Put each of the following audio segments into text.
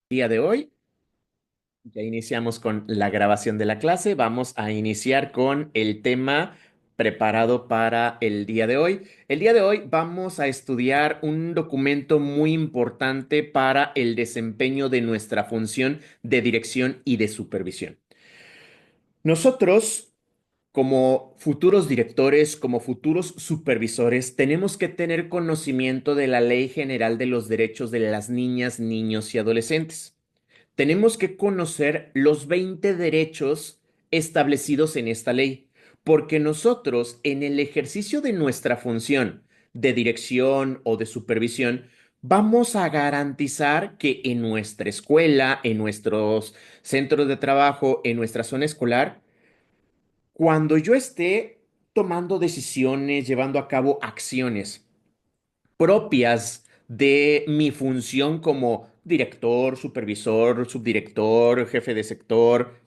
Día de hoy, ya iniciamos con la grabación de la clase. Vamos a iniciar con el tema preparado para el día de hoy. El día de hoy vamos a estudiar un documento muy importante para el desempeño de nuestra función de dirección y de supervisión. Nosotros, como futuros directores, como futuros supervisores, tenemos que tener conocimiento de la Ley General de los Derechos de las Niñas, Niños y Adolescentes. Tenemos que conocer los 20 derechos establecidos en esta ley, porque nosotros en el ejercicio de nuestra función de dirección o de supervisión, vamos a garantizar que en nuestra escuela, en nuestros centros de trabajo, en nuestra zona escolar, cuando yo esté tomando decisiones, llevando a cabo acciones propias de mi función como director, supervisor, subdirector, jefe de sector.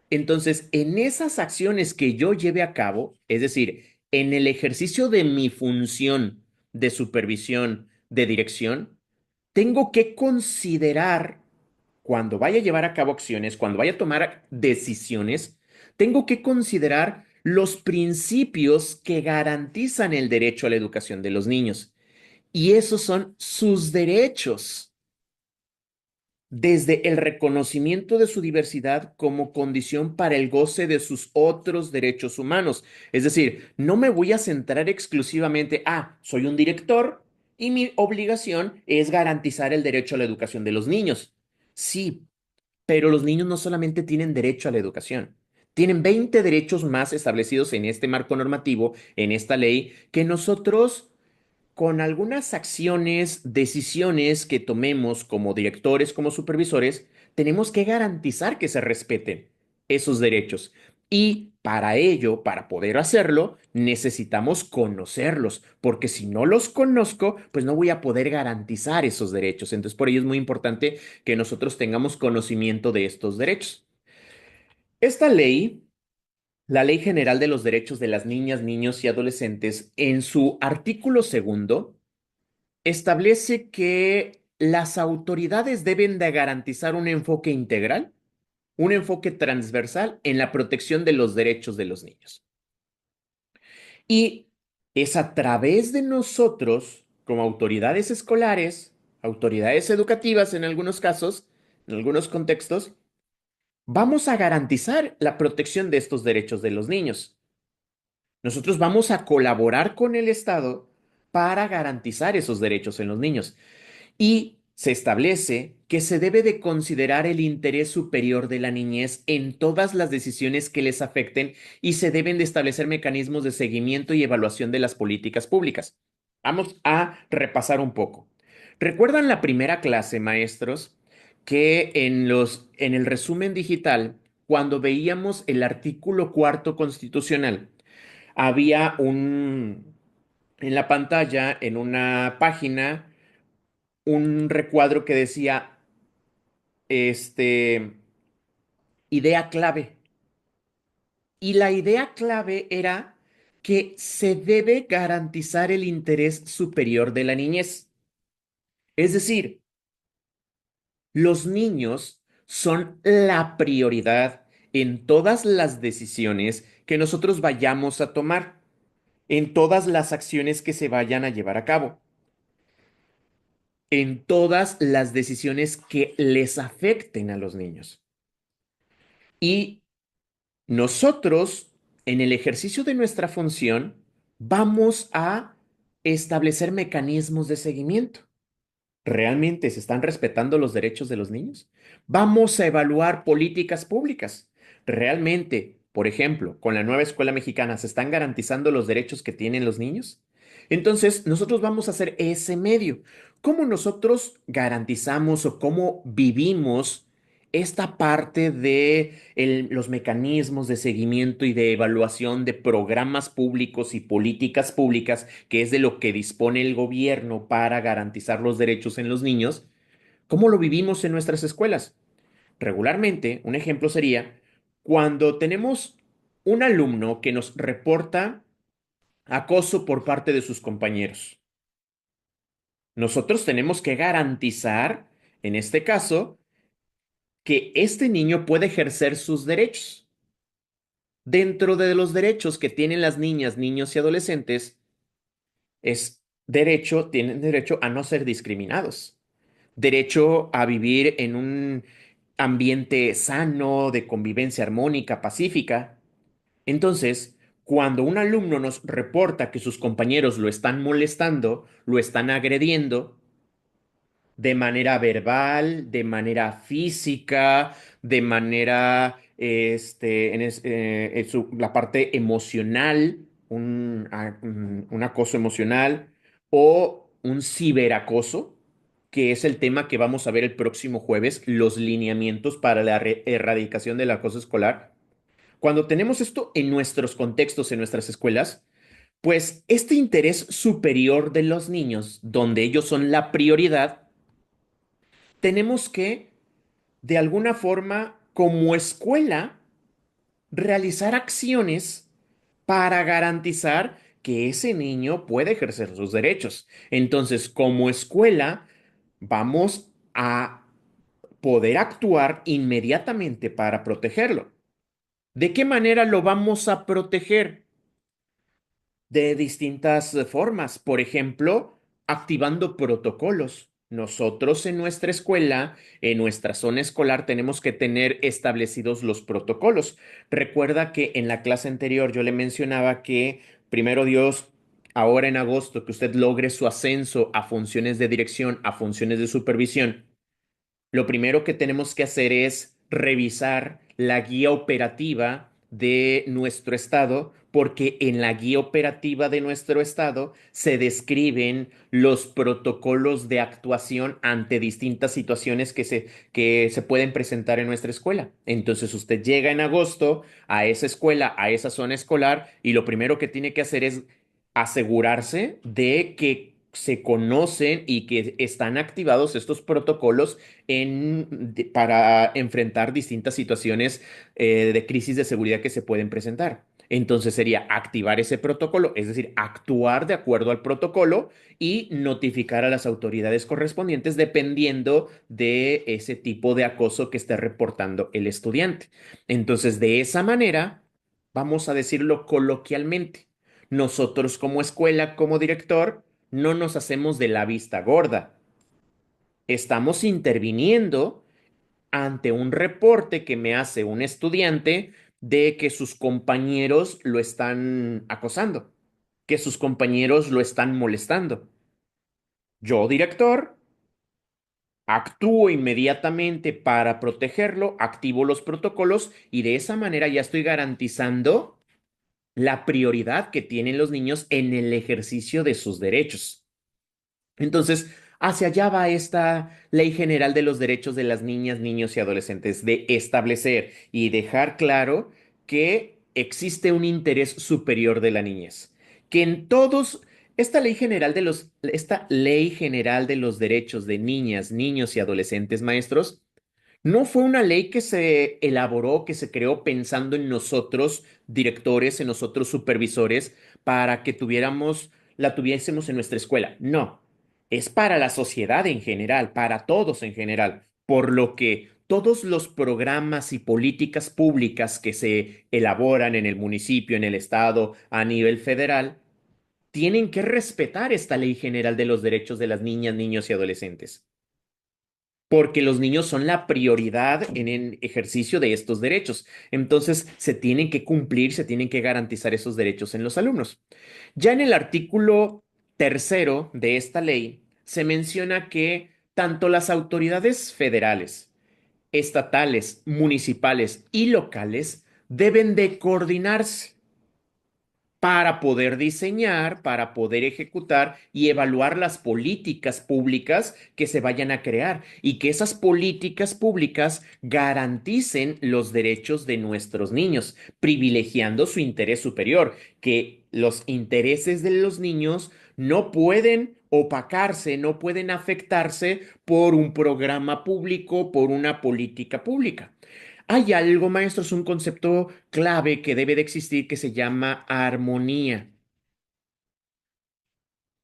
Entonces, en esas acciones que yo lleve a cabo, es decir, en el ejercicio de mi función de supervisión, de dirección, tengo que considerar, cuando vaya a llevar a cabo acciones, cuando vaya a tomar decisiones, tengo que considerar los principios que garantizan el derecho a la educación de los niños. Y esos son sus derechos, desde el reconocimiento de su diversidad como condición para el goce de sus otros derechos humanos. Es decir, no me voy a centrar exclusivamente, soy un director y mi obligación es garantizar el derecho a la educación de los niños. Sí, pero los niños no solamente tienen derecho a la educación. Tienen 20 derechos más establecidos en este marco normativo, en esta ley, que nosotros con algunas acciones, decisiones que tomemos como directores, como supervisores, tenemos que garantizar que se respeten esos derechos. Y para ello, para poder hacerlo, necesitamos conocerlos, porque si no los conozco, pues no voy a poder garantizar esos derechos. Entonces, por ello es muy importante que nosotros tengamos conocimiento de estos derechos. Esta ley, la Ley General de los Derechos de las Niñas, Niños y Adolescentes, en su artículo segundo, establece que las autoridades deben de garantizar un enfoque integral, un enfoque transversal en la protección de los derechos de los niños. Y es a través de nosotros, como autoridades escolares, autoridades educativas en algunos casos, en algunos contextos, vamos a garantizar la protección de estos derechos de los niños. Nosotros vamos a colaborar con el Estado para garantizar esos derechos en los niños. Y se establece que se debe de considerar el interés superior de la niñez en todas las decisiones que les afecten y se deben de establecer mecanismos de seguimiento y evaluación de las políticas públicas. Vamos a repasar un poco. ¿Recuerdan la primera clase, maestros, que en el resumen digital, cuando veíamos el artículo cuarto constitucional, había en la pantalla, en una página, un recuadro que decía, este, idea clave. Y la idea clave era que se debe garantizar el interés superior de la niñez. Es decir, los niños son la prioridad en todas las decisiones que nosotros vayamos a tomar, en todas las acciones que se vayan a llevar a cabo, en todas las decisiones que les afecten a los niños. Y nosotros, en el ejercicio de nuestra función, vamos a establecer mecanismos de seguimiento. ¿Realmente se están respetando los derechos de los niños? Vamos a evaluar políticas públicas. ¿Realmente, por ejemplo, con la nueva escuela mexicana, se están garantizando los derechos que tienen los niños? Entonces, nosotros vamos a hacer ese medio. ¿Cómo nosotros garantizamos o cómo vivimos esta parte de los mecanismos de seguimiento y de evaluación de programas públicos y políticas públicas, que es de lo que dispone el gobierno para garantizar los derechos en los niños? ¿Cómo lo vivimos en nuestras escuelas? Regularmente, un ejemplo sería cuando tenemos un alumno que nos reporta acoso por parte de sus compañeros. Nosotros tenemos que garantizar, en este caso, que este niño puede ejercer sus derechos. Dentro de los derechos que tienen las niñas, niños y adolescentes, tienen derecho a no ser discriminados, derecho a vivir en un ambiente sano, de convivencia armónica, pacífica. Entonces, cuando un alumno nos reporta que sus compañeros lo están molestando, lo están agrediendo, de manera verbal, de manera física, de manera, la parte emocional, un acoso emocional o un ciberacoso, que es el tema que vamos a ver el próximo jueves, los lineamientos para la erradicación del acoso escolar. Cuando tenemos esto en nuestros contextos, en nuestras escuelas, pues este interés superior de los niños, donde ellos son la prioridad, tenemos que, de alguna forma, como escuela, realizar acciones para garantizar que ese niño puede ejercer sus derechos. Entonces, como escuela, vamos a poder actuar inmediatamente para protegerlo. ¿De qué manera lo vamos a proteger? De distintas formas. Por ejemplo, activando protocolos. Nosotros en nuestra escuela, en nuestra zona escolar, tenemos que tener establecidos los protocolos. Recuerda que en la clase anterior yo le mencionaba que, primero Dios, ahora en agosto, que usted logre su ascenso a funciones de dirección, a funciones de supervisión. Lo primero que tenemos que hacer es revisar la guía operativa de nuestro estado, porque en la guía operativa de nuestro estado se describen los protocolos de actuación ante distintas situaciones que se pueden presentar en nuestra escuela. Entonces usted llega en agosto a esa escuela, a esa zona escolar, y lo primero que tiene que hacer es asegurarse de que se conocen y que están activados estos protocolos para enfrentar distintas situaciones de crisis de seguridad que se pueden presentar. Entonces sería activar ese protocolo, es decir, actuar de acuerdo al protocolo y notificar a las autoridades correspondientes dependiendo de ese tipo de acoso que esté reportando el estudiante. Entonces, de esa manera, vamos a decirlo coloquialmente, nosotros como escuela, como director, no nos hacemos de la vista gorda. Estamos interviniendo ante un reporte que me hace un estudiante de que sus compañeros lo están acosando, que sus compañeros lo están molestando. Yo, director, actúo inmediatamente para protegerlo, activo los protocolos y de esa manera ya estoy garantizando la prioridad que tienen los niños en el ejercicio de sus derechos. Entonces, hacia allá va esta Ley General de los Derechos de las Niñas, Niños y Adolescentes, de establecer y dejar claro que existe un interés superior de la niñez, que en todos, esta Ley General de los Derechos de Niñas, Niños y Adolescentes, maestros, no fue una ley que se elaboró, que se creó pensando en nosotros, directores, en nosotros, supervisores, para que la tuviésemos en nuestra escuela. No, es para la sociedad en general, para todos en general, por lo que todos los programas y políticas públicas que se elaboran en el municipio, en el estado, a nivel federal, tienen que respetar esta Ley General de los Derechos de las Niñas, Niños y Adolescentes porque los niños son la prioridad en el ejercicio de estos derechos. Entonces, se tienen que cumplir, se tienen que garantizar esos derechos en los alumnos. Ya en el artículo tercero de esta ley, se menciona que tanto las autoridades federales, estatales, municipales y locales deben de coordinarse para poder diseñar, para poder ejecutar y evaluar las políticas públicas que se vayan a crear y que esas políticas públicas garanticen los derechos de nuestros niños, privilegiando su interés superior, que los intereses de los niños no pueden opacarse, no pueden afectarse por un programa público, por una política pública. Hay algo, maestro, es un concepto clave que debe de existir que se llama armonía.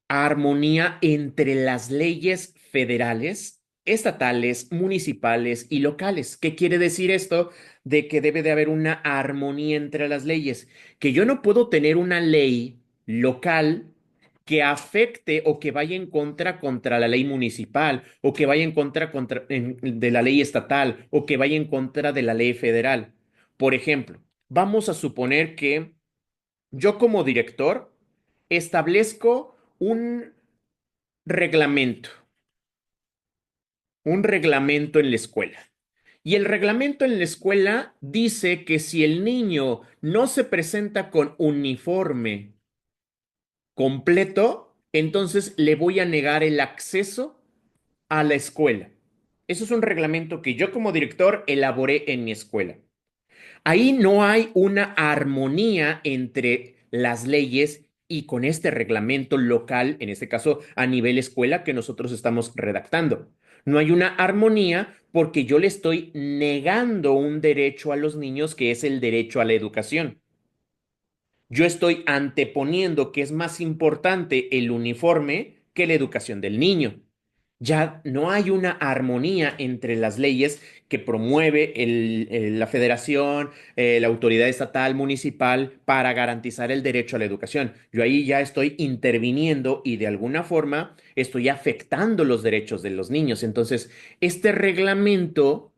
Armonía entre las leyes federales. estatales, municipales y locales. ¿Qué quiere decir esto? De que debe de haber una armonía entre las leyes, que yo no puedo tener una ley local que afecte o que vaya en contra la ley municipal o que vaya en de la ley estatal o que vaya en contra de la ley federal. Por ejemplo, vamos a suponer que yo como director establezco reglamento, un reglamento en la escuela. Y el reglamento en la escuela dice que si el niño no se presenta con uniforme completo, entonces le voy a negar el acceso a la escuela. Eso es un reglamento que yo como director elaboré en mi escuela. Ahí no hay una armonía entre las leyes y con este reglamento local, en este caso a nivel escuela que nosotros estamos redactando. No hay una armonía porque yo le estoy negando un derecho a los niños que es el derecho a la educación. Yo estoy anteponiendo que es más importante el uniforme que la educación del niño. Ya no hay una armonía entre las leyes que promueve la federación, la autoridad estatal, municipal, para garantizar el derecho a la educación. Yo ahí ya estoy interviniendo y de alguna forma estoy afectando los derechos de los niños. Entonces, este reglamento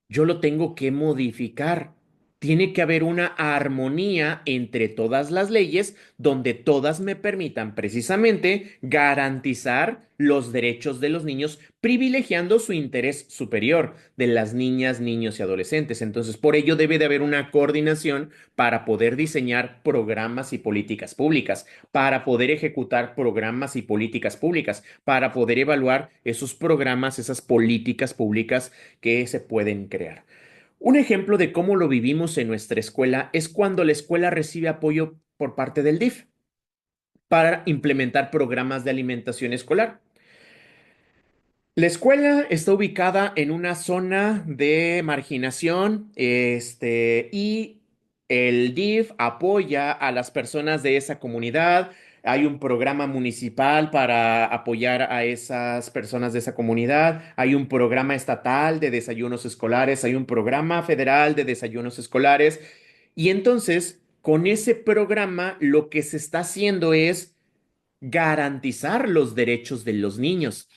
yo lo tengo que modificar. Tiene que haber una armonía entre todas las leyes donde todas me permitan precisamente garantizar los derechos de los niños, privilegiando su interés superior de las niñas, niños y adolescentes. Entonces, por ello debe de haber una coordinación para poder diseñar programas y políticas públicas, para poder ejecutar programas y políticas públicas, para poder evaluar esos programas, esas políticas públicas que se pueden crear. Un ejemplo de cómo lo vivimos en nuestra escuela es cuando la escuela recibe apoyo por parte del DIF para implementar programas de alimentación escolar. La escuela está ubicada en una zona de marginación, y el DIF apoya a las personas de esa comunidad. Hay un programa municipal para apoyar a esas personas de esa comunidad. Hay un programa estatal de desayunos escolares. Hay un programa federal de desayunos escolares. Y entonces, con ese programa, lo que se está haciendo es garantizar los derechos de los niños,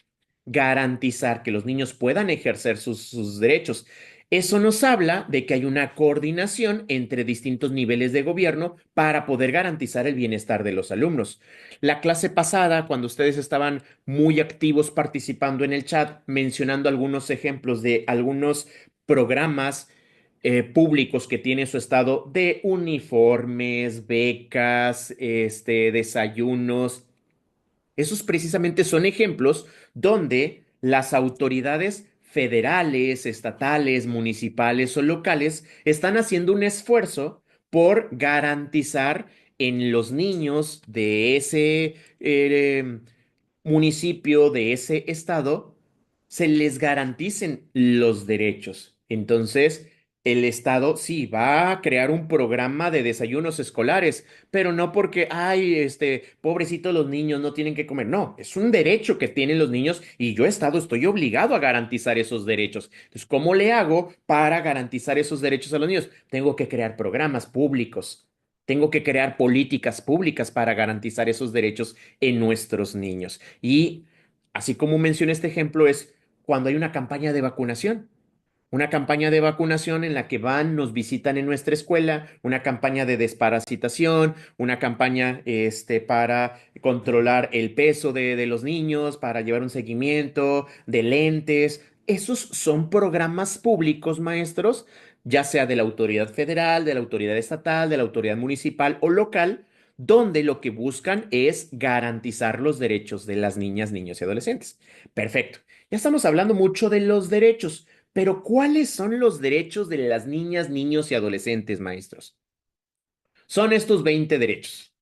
garantizar que los niños puedan ejercer sus derechos. Eso nos habla de que hay una coordinación entre distintos niveles de gobierno para poder garantizar el bienestar de los alumnos. La clase pasada, cuando ustedes estaban muy activos participando en el chat, mencionando algunos ejemplos de algunos programas públicos que tiene su estado de uniformes, becas, desayunos, esos precisamente son ejemplos donde las autoridades federales, estatales, municipales o locales están haciendo un esfuerzo por garantizar en los niños de ese municipio, de ese estado, se les garanticen los derechos. Entonces, el estado sí va a crear un programa de desayunos escolares, pero no porque, ay, pobrecitos los niños no tienen que comer. No, es un derecho que tienen los niños y yo, Estado, estoy obligado a garantizar esos derechos. Entonces, ¿cómo le hago para garantizar esos derechos a los niños? Tengo que crear programas públicos. Tengo que crear políticas públicas para garantizar esos derechos en nuestros niños. Y así como mencioné este ejemplo, es cuando hay una campaña de vacunación. Una campaña de vacunación en la que van, nos visitan en nuestra escuela, una campaña de desparasitación, una campaña para controlar el peso de los niños, para llevar un seguimiento de lentes. Esos son programas públicos, maestros, ya sea de la autoridad federal, de la autoridad estatal, de la autoridad municipal o local, donde lo que buscan es garantizar los derechos de las niñas, niños y adolescentes. Perfecto. Ya estamos hablando mucho de los derechos. Pero ¿cuáles son los derechos de las niñas, niños y adolescentes, maestros? Son estos 20 derechos.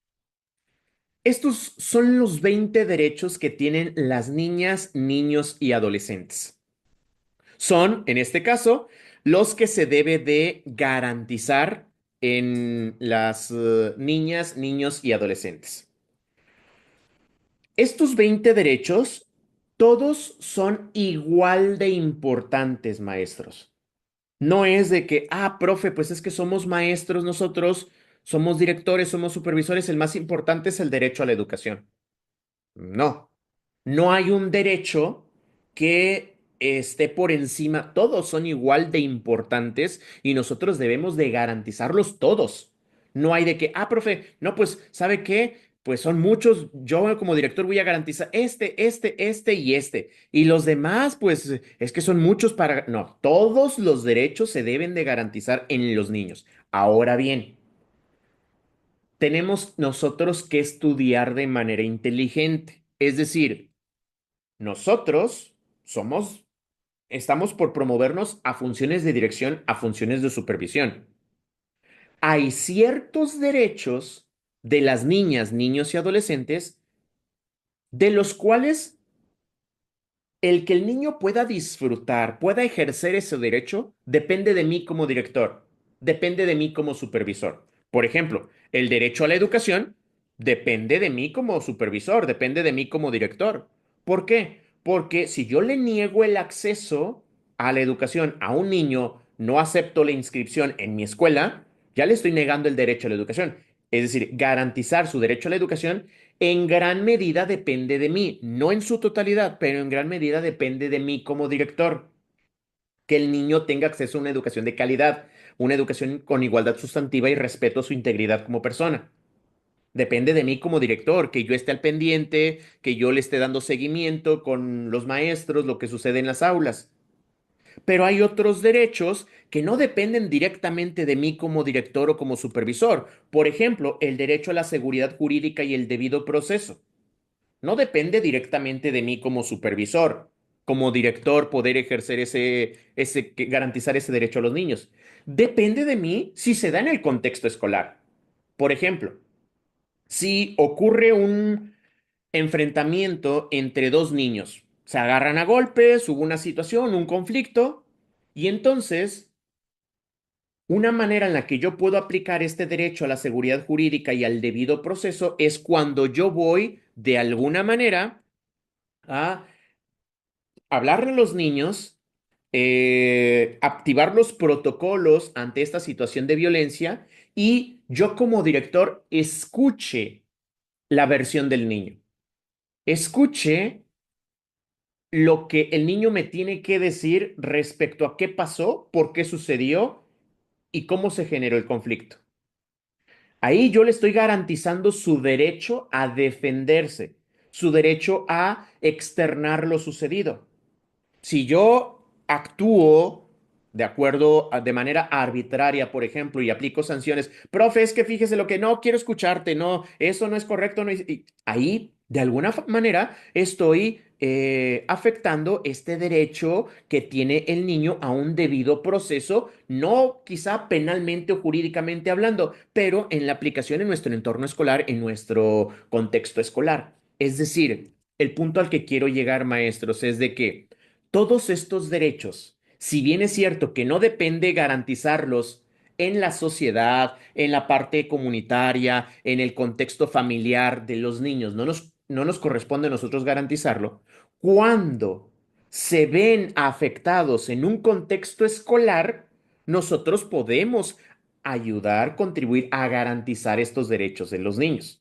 Estos son los 20 derechos que tienen las niñas, niños y adolescentes. Son, en este caso, los que se debe de garantizar en las niñas, niños y adolescentes. Estos 20 derechos Todos son igual de importantes, maestros. No es de que, profe, pues es que somos maestros nosotros, somos directores, somos supervisores, el más importante es el derecho a la educación. No, no hay un derecho que esté por encima. Todos son igual de importantes y nosotros debemos de garantizarlos todos. No hay de que, profe, no, pues, ¿sabe qué? Pues son muchos. Yo como director voy a garantizar este y este. Y los demás, pues, es que son muchos para... No, todos los derechos se deben de garantizar en los niños. Ahora bien, tenemos nosotros que estudiar de manera inteligente. Es decir, nosotros somos, estamos por promovernos a funciones de dirección, a funciones de supervisión. Hay ciertos derechos de las niñas, niños y adolescentes de los cuales el que el niño pueda disfrutar, pueda ejercer ese derecho, depende de mí como director, depende de mí como supervisor. Por ejemplo, el derecho a la educación depende de mí como supervisor, depende de mí como director. ¿Por qué? Porque si yo le niego el acceso a la educación a un niño, no acepto la inscripción en mi escuela, ya le estoy negando el derecho a la educación. Es decir, garantizar su derecho a la educación en gran medida depende de mí, no en su totalidad, pero en gran medida depende de mí como director, que el niño tenga acceso a una educación de calidad, una educación con igualdad sustantiva y respeto a su integridad como persona. Depende de mí como director, que yo esté al pendiente, que yo le esté dando seguimiento con los maestros, lo que sucede en las aulas. Pero hay otros derechos que no dependen directamente de mí como director o como supervisor. Por ejemplo, el derecho a la seguridad jurídica y el debido proceso. No depende directamente de mí como supervisor, como director, poder ejercer garantizar ese derecho a los niños. Depende de mí si se da en el contexto escolar. Por ejemplo, si ocurre un enfrentamiento entre dos niños, se agarran a golpes, hubo una situación, un conflicto, y entonces una manera en la que yo puedo aplicar este derecho a la seguridad jurídica y al debido proceso es cuando yo voy, de alguna manera, a hablarle a los niños, activar los protocolos ante esta situación de violencia y yo como director escuche la versión del niño. Escuche lo que el niño me tiene que decir respecto a qué pasó, por qué sucedió y cómo se generó el conflicto. Ahí yo le estoy garantizando su derecho a defenderse, su derecho a externar lo sucedido. Si yo actúo de manera arbitraria, por ejemplo, y aplico sanciones, profe, es que fíjese lo que no quiero escucharte, no, eso no es correcto, no, y ahí de alguna manera estoy afectando este derecho que tiene el niño a un debido proceso, no quizá penalmente o jurídicamente hablando, pero en la aplicación en nuestro entorno escolar, en nuestro contexto escolar. Es decir, el punto al que quiero llegar, maestros, es de que todos estos derechos, si bien es cierto que no depende garantizarlos en la sociedad, en la parte comunitaria, en el contexto familiar de los niños, no nos corresponde a nosotros garantizarlo, cuando se ven afectados en un contexto escolar, nosotros podemos ayudar, contribuir a garantizar estos derechos de los niños.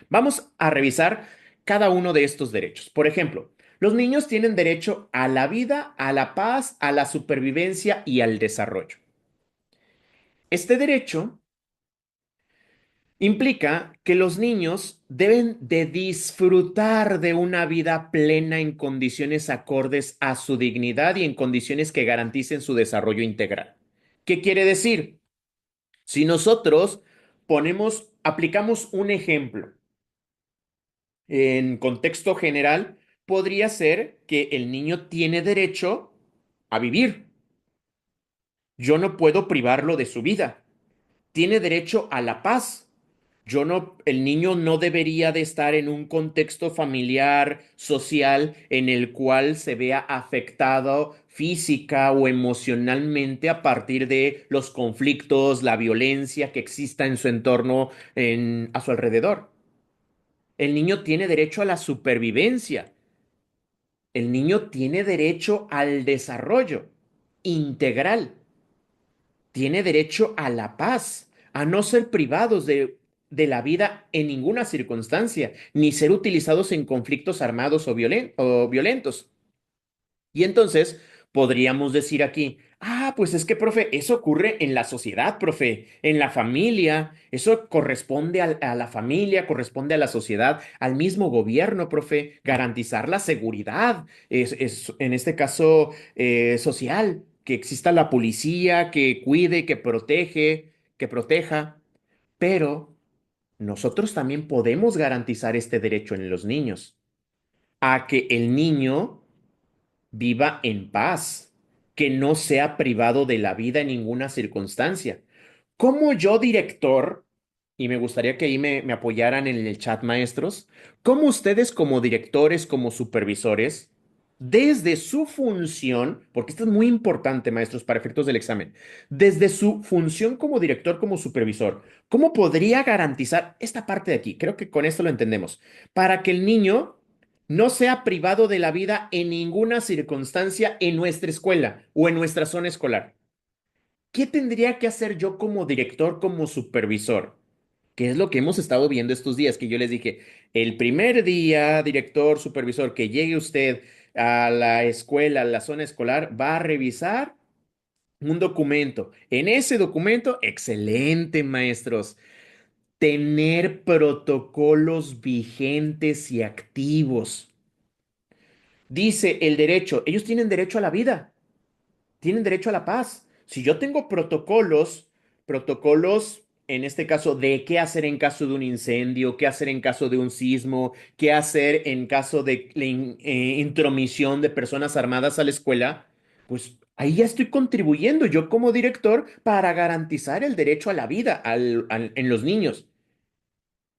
Vamos a revisar cada uno de estos derechos. Por ejemplo, los niños tienen derecho a la vida, a la paz, a la supervivencia y al desarrollo. Este derecho implica que los niños deben de disfrutar de una vida plena en condiciones acordes a su dignidad y en condiciones que garanticen su desarrollo integral. ¿Qué quiere decir? Si nosotros aplicamos un ejemplo en contexto general, podría ser que el niño tiene derecho a vivir. Yo no puedo privarlo de su vida. Tiene derecho a la paz. El niño no debería de estar en un contexto familiar, social, en el cual se vea afectado física o emocionalmente a partir de los conflictos, la violencia que exista en su entorno, a su alrededor. El niño tiene derecho a la supervivencia. El niño tiene derecho al desarrollo integral, tiene derecho a la paz, a no ser privados de la vida en ninguna circunstancia, ni ser utilizados en conflictos armados o violentos. Y entonces podríamos decir aquí, pues es que, profe, eso ocurre en la sociedad, profe, en la familia, eso corresponde a la familia, corresponde a la sociedad, al mismo gobierno, profe, garantizar la seguridad, en este caso social, que exista la policía, que cuide, que proteja, pero nosotros también podemos garantizar este derecho en los niños, a que el niño viva en paz, que no sea privado de la vida en ninguna circunstancia. Como yo, director, y me gustaría que ahí me apoyaran en el chat, maestros, como ustedes como directores, como supervisores, desde su función, porque esto es muy importante, maestros, para efectos del examen, desde su función como director, como supervisor, ¿cómo podría garantizar esta parte de aquí? Creo que con esto lo entendemos. Para que el niño no sea privado de la vida en ninguna circunstancia en nuestra escuela o en nuestra zona escolar. ¿Qué tendría que hacer yo como director, como supervisor? ¿Qué es lo que hemos estado viendo estos días? Que yo les dije, el primer día, director, supervisor, que llegue usted a la escuela, a la zona escolar, va a revisar un documento. En ese documento, excelente, maestros, tener protocolos vigentes y activos. Dice el derecho, ellos tienen derecho a la vida, tienen derecho a la paz. Si yo tengo protocolos en este caso de qué hacer en caso de un incendio, qué hacer en caso de un sismo, qué hacer en caso de la intromisión de personas armadas a la escuela, pues ahí ya estoy contribuyendo yo como director para garantizar el derecho a la vida en los niños.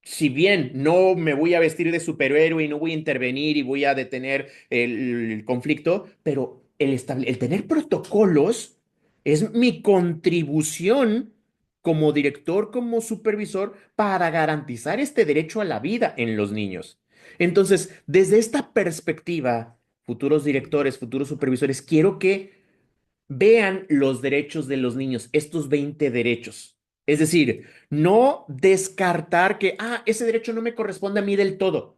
Si bien no me voy a vestir de superhéroe y no voy a intervenir y voy a detener el conflicto, pero el tener protocolos es mi contribución como director, como supervisor, para garantizar este derecho a la vida en los niños. Entonces, desde esta perspectiva, futuros directores, futuros supervisores, quiero que vean los derechos de los niños, estos 20 derechos. Es decir, no descartar que, ese derecho no me corresponde a mí del todo.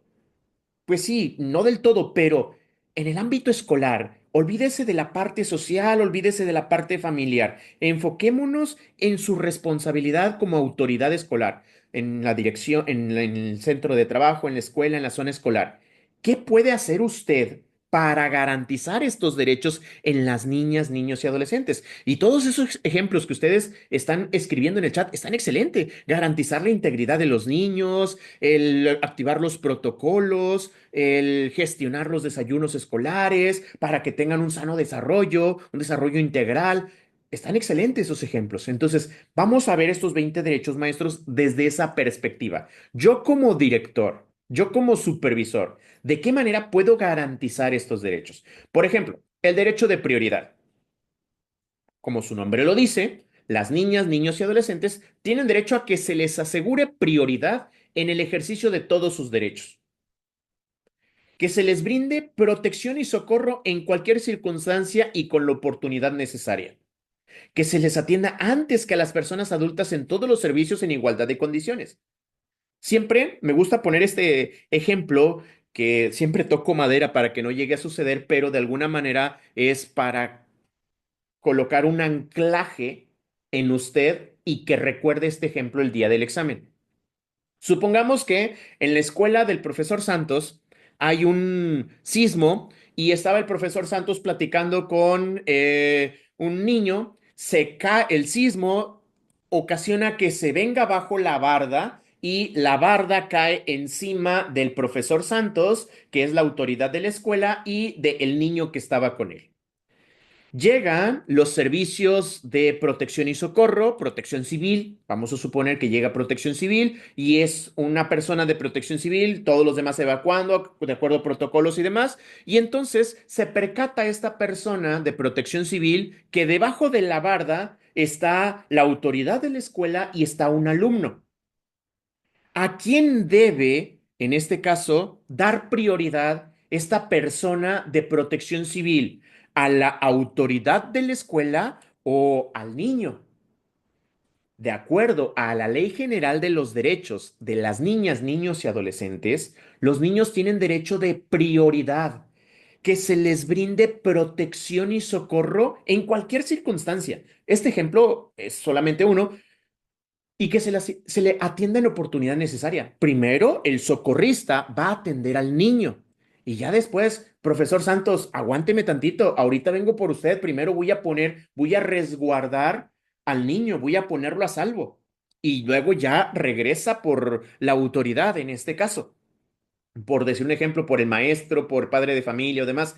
Pues sí, no del todo, pero en el ámbito escolar, olvídese de la parte social, olvídese de la parte familiar. Enfoquémonos en su responsabilidad como autoridad escolar, en la dirección, en el centro de trabajo, en la escuela, en la zona escolar. ¿Qué puede hacer usted para garantizar estos derechos en las niñas, niños y adolescentes? Y todos esos ejemplos que ustedes están escribiendo en el chat están excelentes. Garantizar la integridad de los niños, el activar los protocolos, el gestionar los desayunos escolares para que tengan un sano desarrollo, un desarrollo integral. Están excelentes esos ejemplos. Entonces, vamos a ver estos 20 derechos, maestros, desde esa perspectiva. Yo como director, yo como supervisor, ¿de qué manera puedo garantizar estos derechos? Por ejemplo, el derecho de prioridad. Como su nombre lo dice, las niñas, niños y adolescentes tienen derecho a que se les asegure prioridad en el ejercicio de todos sus derechos, que se les brinde protección y socorro en cualquier circunstancia y con la oportunidad necesaria, que se les atienda antes que a las personas adultas en todos los servicios en igualdad de condiciones. Siempre me gusta poner este ejemplo que siempre toco madera para que no llegue a suceder, pero de alguna manera es para colocar un anclaje en usted y que recuerde este ejemplo el día del examen. Supongamos que en la escuela del profesor Santos hay un sismo y estaba el profesor Santos platicando con un niño, se cae el sismo, ocasiona que se venga abajo la barda y la barda cae encima del profesor Santos, que es la autoridad de la escuela, y del niño que estaba con él. Llegan los servicios de protección y socorro, protección civil, vamos a suponer que llega protección civil y es una persona de protección civil, todos los demás evacuando de acuerdo a protocolos y demás, y entonces se percata esta persona de protección civil que debajo de la barda está la autoridad de la escuela y está un alumno. ¿A quién debe, en este caso, dar prioridad esta persona de protección civil? ¿A la autoridad de la escuela o al niño? De acuerdo a la Ley General de los Derechos de las Niñas, Niños y Adolescentes, los niños tienen derecho de prioridad, que se les brinde protección y socorro en cualquier circunstancia. Este ejemplo es solamente uno, y que se le atienda en la oportunidad necesaria. Primero, el socorrista va a atender al niño y ya después, profesor Santos, aguánteme tantito, ahorita vengo por usted, primero voy a resguardar al niño, voy a ponerlo a salvo y luego ya regresa por la autoridad en este caso, por decir un ejemplo, por el maestro, por padre de familia o demás.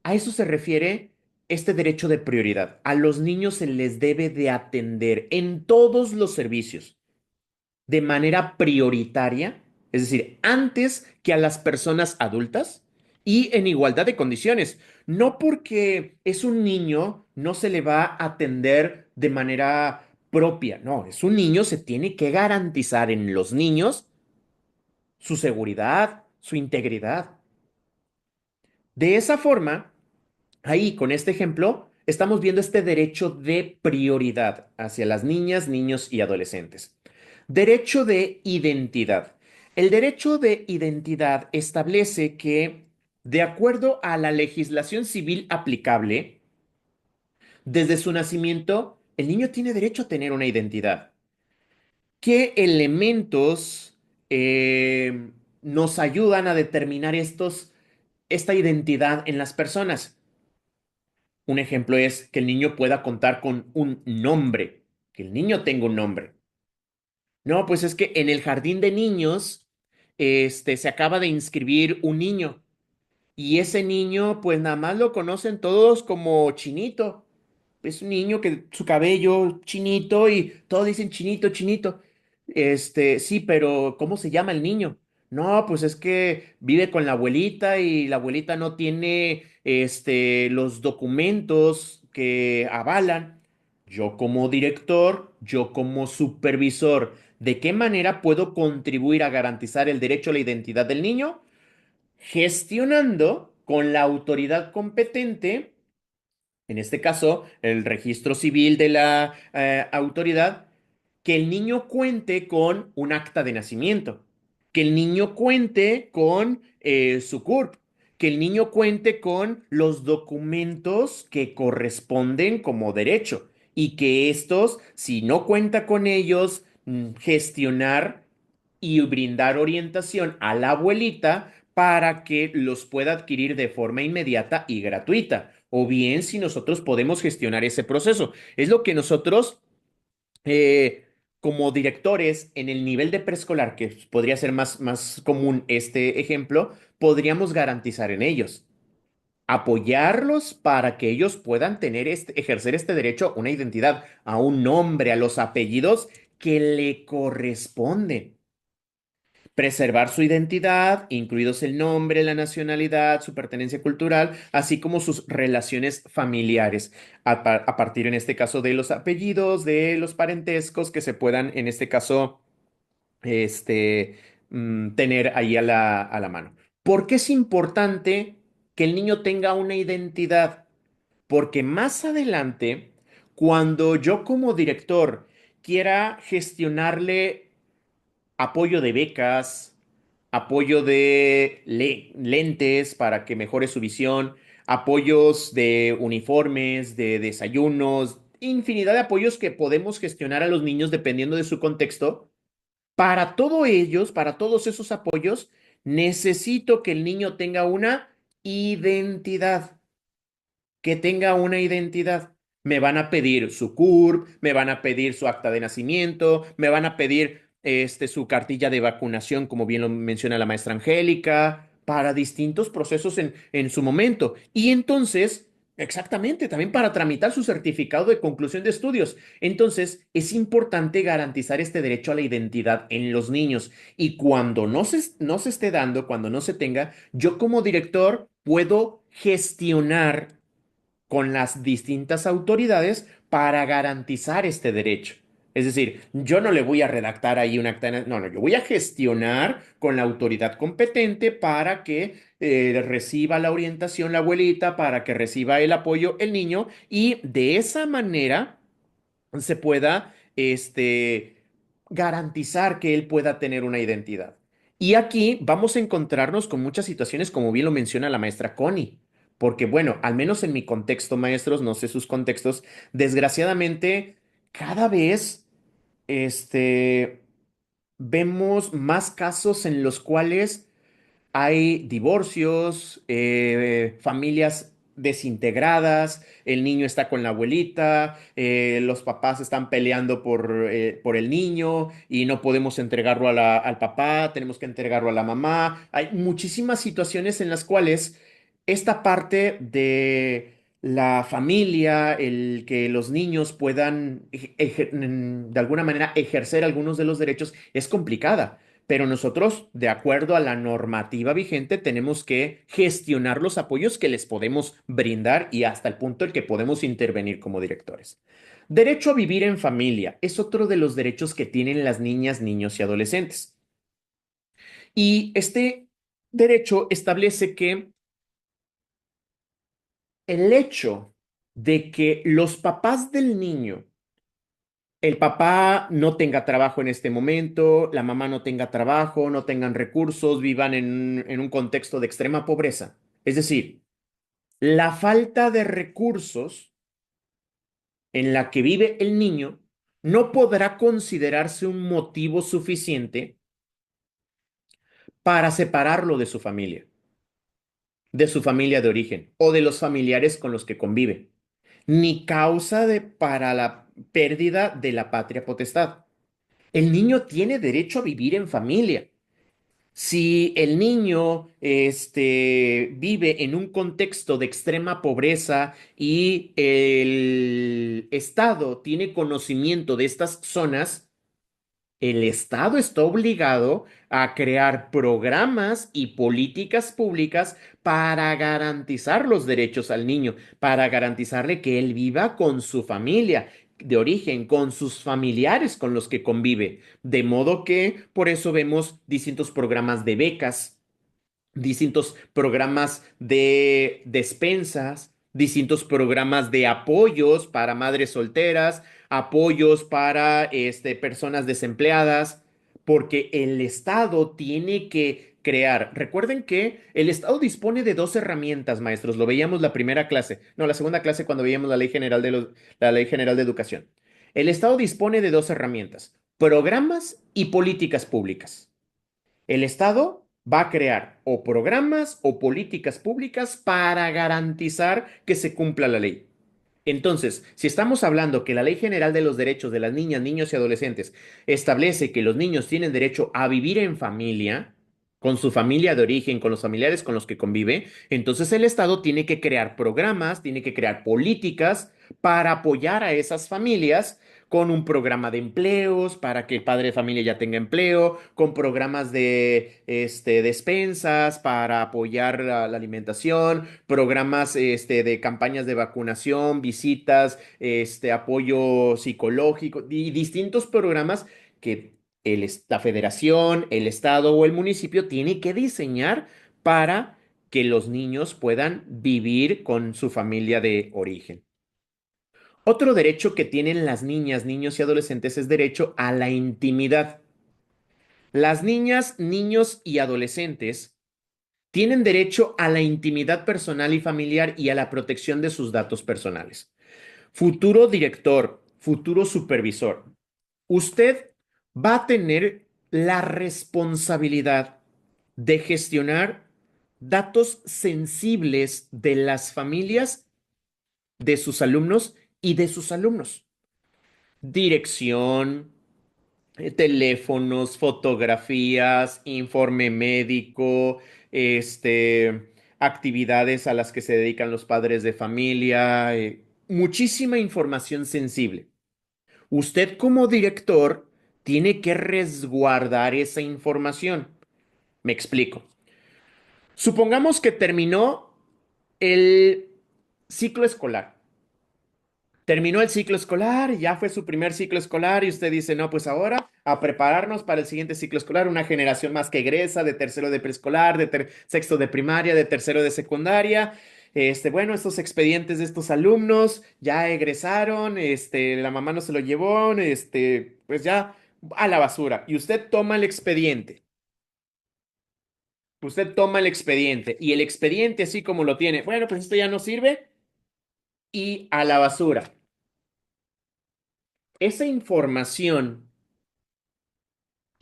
A eso se refiere este derecho de prioridad. A los niños se les debe de atender en todos los servicios de manera prioritaria, es decir, antes que a las personas adultas y en igualdad de condiciones. No porque es un niño, no se le va a atender de manera propia, no, es un niño, se tiene que garantizar en los niños su seguridad, su integridad. De esa forma, ahí, con este ejemplo, estamos viendo este derecho de prioridad hacia las niñas, niños y adolescentes. Derecho de identidad. El derecho de identidad establece que, de acuerdo a la legislación civil aplicable, desde su nacimiento, el niño tiene derecho a tener una identidad. ¿Qué elementos nos ayudan a determinar esta identidad en las personas? Un ejemplo es que el niño pueda contar con un nombre, que el niño tenga un nombre. No, pues es que en el jardín de niños, se acaba de inscribir un niño y ese niño, pues nada más lo conocen todos como Chinito. Es un niño que su cabello chinito y todos dicen chinito, chinito. Sí, pero ¿cómo se llama el niño? No, pues es que vive con la abuelita y la abuelita no tiene, los documentos que avalan. Yo como director, yo como supervisor, ¿de qué manera puedo contribuir a garantizar el derecho a la identidad del niño? Gestionando con la autoridad competente, en este caso, el registro civil de la autoridad, que el niño cuente con un acta de nacimiento, que el niño cuente con su CURP, que el niño cuente con los documentos que corresponden como derecho y que estos, si no cuenta con ellos, gestionar y brindar orientación a la abuelita para que los pueda adquirir de forma inmediata y gratuita. O bien si nosotros podemos gestionar ese proceso. Es lo que nosotros, como directores en el nivel de preescolar, que podría ser más común este ejemplo, podríamos garantizar en ellos. Apoyarlos para que ellos puedan ejercer este derecho a una identidad, a un nombre, a los apellidos que le corresponden. Preservar su identidad, incluidos el nombre, la nacionalidad, su pertenencia cultural, así como sus relaciones familiares, a partir en este caso de los apellidos, de los parentescos que se puedan, en este caso, este, tener ahí a la mano. ¿Por qué es importante que el niño tenga una identidad? Porque más adelante, cuando yo como director quiera gestionarle apoyo de becas, apoyo de lentes para que mejore su visión, apoyos de uniformes, de desayunos, infinidad de apoyos que podemos gestionar a los niños dependiendo de su contexto. Para todos esos apoyos, necesito que el niño tenga una identidad, que tenga una identidad. Me van a pedir su CURP, me van a pedir su acta de nacimiento, me van a pedir su cartilla de vacunación, como bien lo menciona la maestra Angélica, para distintos procesos en su momento. Y entonces, exactamente, también para tramitar su certificado de conclusión de estudios. Entonces, es importante garantizar este derecho a la identidad en los niños. Y cuando no se esté dando, cuando no se tenga, yo como director puedo gestionar con las distintas autoridades para garantizar este derecho. Es decir, yo no le voy a redactar ahí un acta, no, no, yo voy a gestionar con la autoridad competente para que reciba la orientación la abuelita, para que reciba el apoyo el niño y de esa manera se pueda, garantizar que él pueda tener una identidad. Y aquí vamos a encontrarnos con muchas situaciones, como bien lo menciona la maestra Connie. Porque, bueno, al menos en mi contexto, maestros, no sé sus contextos, desgraciadamente, cada vez, este, vemos más casos en los cuales hay divorcios, familias desintegradas, el niño está con la abuelita, los papás están peleando por el niño y no podemos entregarlo al papá, tenemos que entregarlo a la mamá. Hay muchísimas situaciones en las cuales esta parte de la familia, el que los niños puedan de alguna manera ejercer algunos de los derechos, es complicada. Pero nosotros, de acuerdo a la normativa vigente, tenemos que gestionar los apoyos que les podemos brindar y hasta el punto en que podemos intervenir como directores. Derecho a vivir en familia es otro de los derechos que tienen las niñas, niños y adolescentes. Y este derecho establece que el hecho de que los papás del niño, el papá no tenga trabajo en este momento, la mamá no tenga trabajo, no tengan recursos, vivan en un contexto de extrema pobreza. Es decir, la falta de recursos en la que vive el niño no podrá considerarse un motivo suficiente para separarlo de su familia de origen o de los familiares con los que convive, ni causa para la pérdida de la patria potestad. El niño tiene derecho a vivir en familia. Si el niño vive en un contexto de extrema pobreza y el Estado tiene conocimiento de estas zonas, el Estado está obligado a crear programas y políticas públicas para garantizar los derechos al niño, para garantizarle que él viva con su familia de origen, con sus familiares con los que convive. De modo que por eso vemos distintos programas de becas, distintos programas de despensas, distintos programas de apoyos para madres solteras, apoyos para personas desempleadas, porque el Estado tiene que crear. Recuerden que el Estado dispone de dos herramientas, maestros. Lo veíamos la primera clase, no, la segunda clase cuando veíamos la Ley General de Educación. El Estado dispone de dos herramientas, programas y políticas públicas. El Estado va a crear o programas o políticas públicas para garantizar que se cumpla la ley. Entonces, si estamos hablando que la Ley General de los Derechos de las Niñas, Niños y Adolescentes establece que los niños tienen derecho a vivir en familia, con su familia de origen, con los familiares con los que convive, entonces el Estado tiene que crear programas, tiene que crear políticas para apoyar a esas familias con un programa de empleos para que el padre de familia ya tenga empleo, con programas de despensas para apoyar la alimentación, programas de campañas de vacunación, visitas, apoyo psicológico y distintos programas que la federación, el estado o el municipio tiene que diseñar para que los niños puedan vivir con su familia de origen. Otro derecho que tienen las niñas, niños y adolescentes es derecho a la intimidad. Las niñas, niños y adolescentes tienen derecho a la intimidad personal y familiar y a la protección de sus datos personales. Futuro director, futuro supervisor, usted va a tener la responsabilidad de gestionar datos sensibles de las familias, de sus alumnos y de sus alumnos. Dirección, teléfonos, fotografías, informe médico, actividades a las que se dedican los padres de familia, muchísima información sensible. Usted como director tiene que resguardar esa información. Me explico. Supongamos que terminó el ciclo escolar. Terminó el ciclo escolar, ya fue su primer ciclo escolar y usted dice, no, pues ahora a prepararnos para el siguiente ciclo escolar, una generación más que egresa de tercero de preescolar, de sexto de primaria, de tercero de secundaria. Bueno, estos expedientes de estos alumnos ya egresaron, la mamá no se lo llevó, pues ya a la basura. Y usted toma el expediente y el expediente así como lo tiene, bueno, pues esto ya no sirve y a la basura. Esa información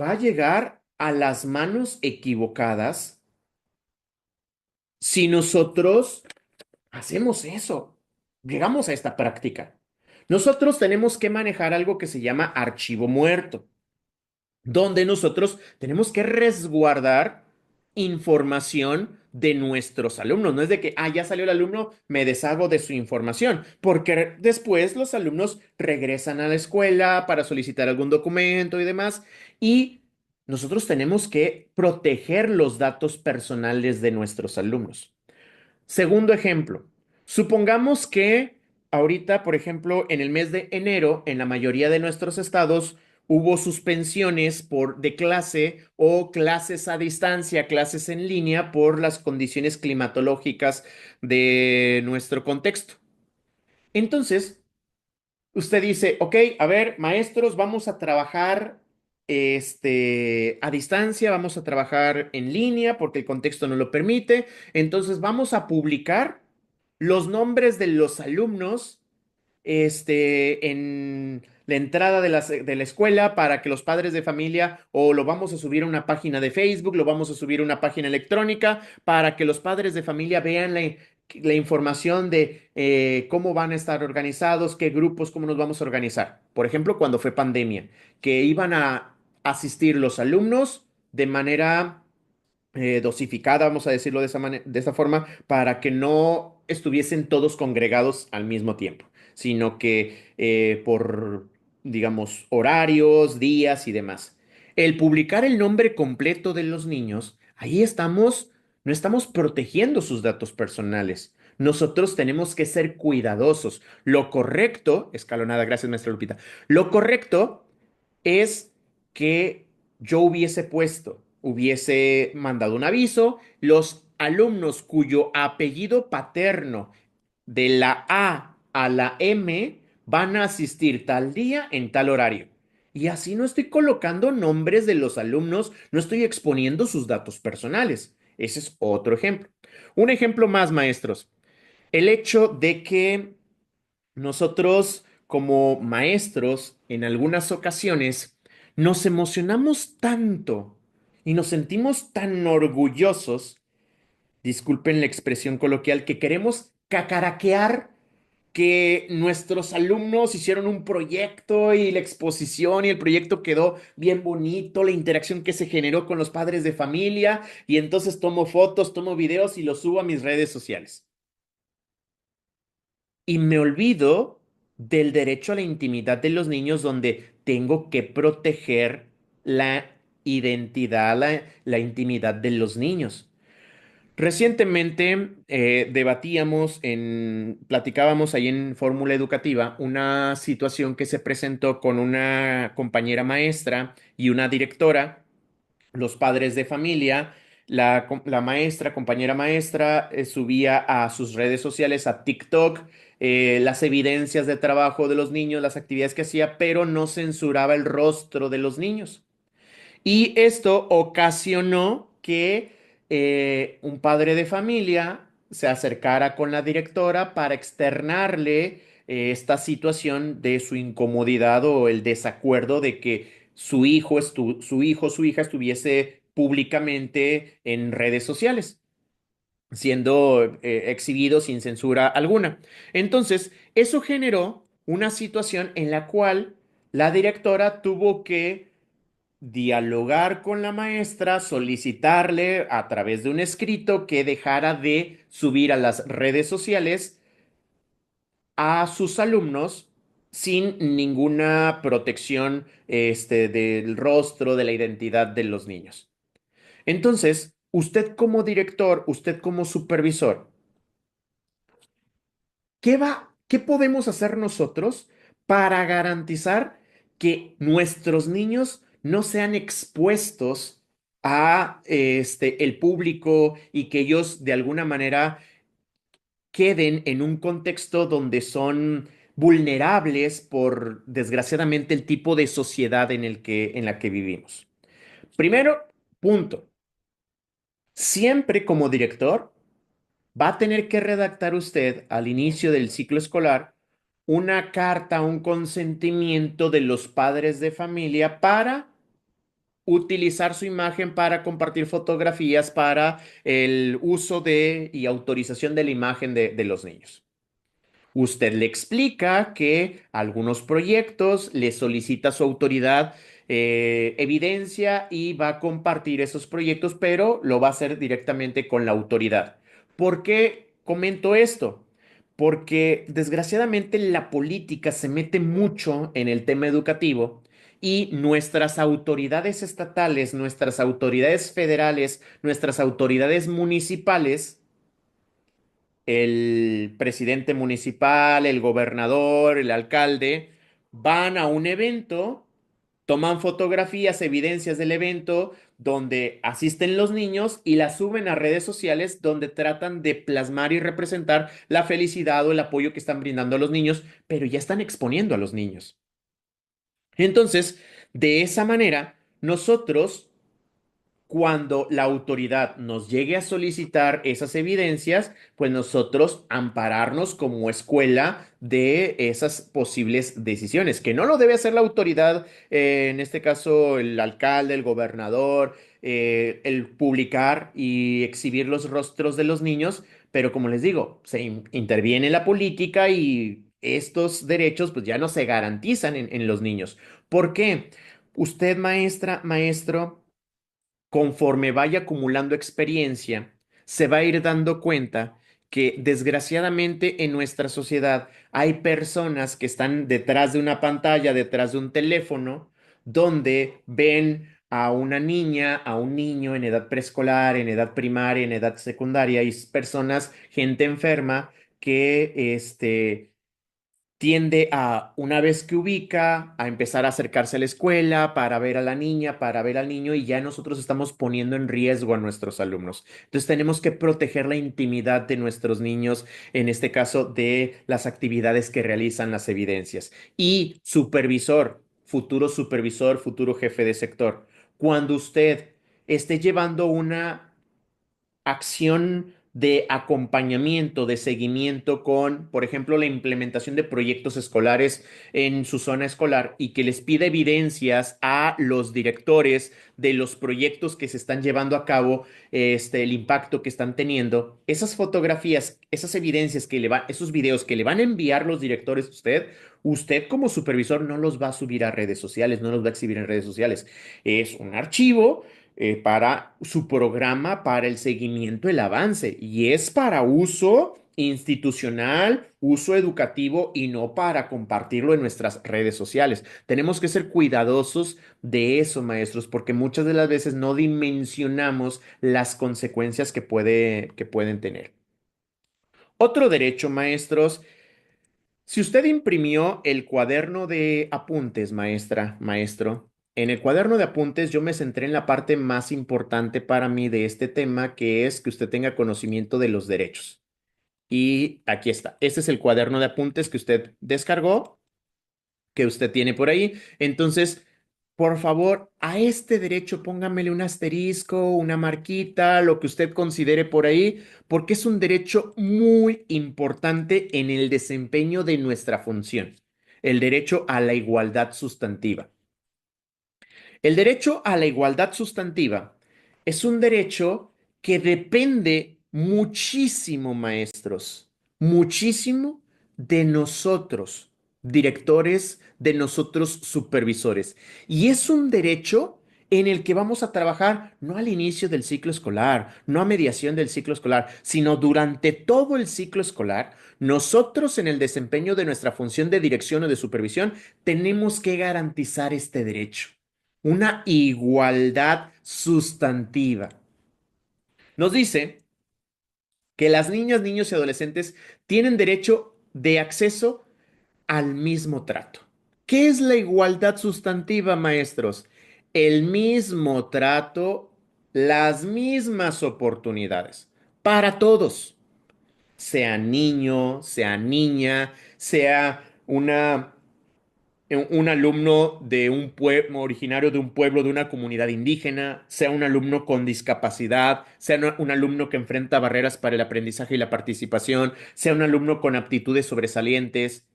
va a llegar a las manos equivocadas si nosotros hacemos eso, llegamos a esta práctica. Nosotros tenemos que manejar algo que se llama archivo muerto, donde nosotros tenemos que resguardar información de nuestros alumnos. No es de que, ya salió el alumno, me deshago de su información, porque después los alumnos regresan a la escuela para solicitar algún documento y demás, y nosotros tenemos que proteger los datos personales de nuestros alumnos. Segundo ejemplo, supongamos que ahorita, por ejemplo, en el mes de enero, en la mayoría de nuestros estados, hubo suspensiones de clase o clases a distancia, clases en línea por las condiciones climatológicas de nuestro contexto. Entonces, usted dice, ok, a ver, maestros, vamos a trabajar a distancia, vamos a trabajar en línea porque el contexto no lo permite. Entonces vamos a publicar los nombres de los alumnos en la entrada de la escuela para que los padres de familia o lo vamos a subir a una página de Facebook, lo vamos a subir a una página electrónica para que los padres de familia vean la información de cómo van a estar organizados, qué grupos, cómo nos vamos a organizar. Por ejemplo, cuando fue pandemia, que iban a asistir los alumnos de manera dosificada, vamos a decirlo de esta forma, para que no estuviesen todos congregados al mismo tiempo, sino que por, digamos, horarios, días y demás. El publicar el nombre completo de los niños, ahí estamos, no estamos protegiendo sus datos personales. Nosotros tenemos que ser cuidadosos. Lo correcto, escalonada, gracias, maestra Lupita. Lo correcto es que yo hubiese mandado un aviso, los alumnos cuyo apellido paterno de la A la M van a asistir tal día en tal horario. Y así no estoy colocando nombres de los alumnos, no estoy exponiendo sus datos personales. Ese es otro ejemplo. Un ejemplo más, maestros. El hecho de que nosotros, como maestros, en algunas ocasiones nos emocionamos tanto y nos sentimos tan orgullosos, disculpen la expresión coloquial, que queremos cacaraquear que nuestros alumnos hicieron un proyecto y la exposición y el proyecto quedó bien bonito, la interacción que se generó con los padres de familia y entonces tomo fotos, tomo videos y los subo a mis redes sociales y me olvido del derecho a la intimidad de los niños donde tengo que proteger la identidad, la intimidad de los niños. Recientemente platicábamos ahí en Fórmula Educativa una situación que se presentó con una compañera maestra y una directora, los padres de familia, la maestra, compañera maestra, subía a sus redes sociales, a TikTok, las evidencias de trabajo de los niños, las actividades que hacía, pero no censuraba el rostro de los niños. Y esto ocasionó que un padre de familia se acercara con la directora para externarle esta situación de su incomodidad o el desacuerdo de que su hija estuviese públicamente en redes sociales, siendo exhibido sin censura alguna. Entonces, eso generó una situación en la cual la directora tuvo que dialogar con la maestra, solicitarle a través de un escrito que dejara de subir a las redes sociales a sus alumnos sin ninguna protección del rostro, de la identidad de los niños. Entonces, usted como director, usted como supervisor, ¿Qué podemos hacer nosotros para garantizar que nuestros niños no sean expuestos a el público y que ellos de alguna manera queden en un contexto donde son vulnerables por, desgraciadamente, el tipo de sociedad en la que vivimos? Primero, punto. Siempre como director va a tener que redactar usted al inicio del ciclo escolar una carta, un consentimiento de los padres de familia para utilizar su imagen para compartir fotografías para el uso de y autorización de la imagen de los niños. Usted le explica que algunos proyectos le solicita a su autoridad evidencia y va a compartir esos proyectos, pero lo va a hacer directamente con la autoridad. ¿Por qué comento esto? Porque desgraciadamente la política se mete mucho en el tema educativo y nuestras autoridades estatales, nuestras autoridades federales, nuestras autoridades municipales, el presidente municipal, el gobernador, el alcalde, van a un evento, toman fotografías, evidencias del evento donde asisten los niños y las suben a redes sociales donde tratan de plasmar y representar la felicidad o el apoyo que están brindando a los niños, pero ya están exponiendo a los niños. Entonces, de esa manera, nosotros cuando la autoridad nos llegue a solicitar esas evidencias, pues nosotros ampararnos como escuela de esas posibles decisiones, que no lo debe hacer la autoridad, en este caso el alcalde, el gobernador, el publicar y exhibir los rostros de los niños, pero como les digo, interviene la política y estos derechos pues ya no se garantizan en los niños. ¿Por qué? Usted, maestra, maestro, conforme vaya acumulando experiencia, se va a ir dando cuenta que desgraciadamente en nuestra sociedad hay personas que están detrás de una pantalla, detrás de un teléfono, donde ven a una niña, a un niño en edad preescolar, en edad primaria, en edad secundaria, y personas, gente enferma que tiende a, una vez que ubica, a empezar a acercarse a la escuela para ver a la niña, para ver al niño, y ya nosotros estamos poniendo en riesgo a nuestros alumnos. Entonces tenemos que proteger la intimidad de nuestros niños, en este caso de las actividades que realizan las evidencias. Y supervisor, futuro jefe de sector, cuando usted esté llevando una acción de acompañamiento, de seguimiento con, por ejemplo, la implementación de proyectos escolares en su zona escolar y que les pida evidencias a los directores de los proyectos que se están llevando a cabo, el impacto que están teniendo, esas fotografías, esas evidencias que le van, esos videos que le van a enviar los directores a usted, usted como supervisor no los va a subir a redes sociales, no los va a exhibir en redes sociales. Es un archivo para su programa para el seguimiento, el avance, y es para uso institucional, uso educativo y no para compartirlo en nuestras redes sociales. Tenemos que ser cuidadosos de eso, maestros, porque muchas de las veces no dimensionamos las consecuencias que pueden tener. Otro derecho, maestros, si usted imprimió el cuaderno de apuntes, maestra, maestro, en el cuaderno de apuntes yo me centré en la parte más importante para mí de este tema, que es que usted tenga conocimiento de los derechos. Y aquí está. Este es el cuaderno de apuntes que usted descargó, que usted tiene por ahí. Entonces, por favor, a este derecho póngamele un asterisco, una marquita, lo que usted considere por ahí, porque es un derecho muy importante en el desempeño de nuestra función, el derecho a la igualdad sustantiva. El derecho a la igualdad sustantiva es un derecho que depende muchísimo, maestros, muchísimo de nosotros, directores, de nosotros, supervisores. Y es un derecho en el que vamos a trabajar no al inicio del ciclo escolar, no a mediación del ciclo escolar, sino durante todo el ciclo escolar. Nosotros en el desempeño de nuestra función de dirección o de supervisión tenemos que garantizar este derecho, una igualdad sustantiva. Nos dice que las niñas, niños y adolescentes tienen derecho de acceso al mismo trato. ¿Qué es la igualdad sustantiva, maestros? El mismo trato, las mismas oportunidades para todos, sea niño, sea niña, sea un alumno de un pueblo originario de un pueblo, de una comunidad indígena, sea un alumno con discapacidad, sea un alumno que enfrenta barreras para el aprendizaje y la participación, sea un alumno con aptitudes sobresalientes.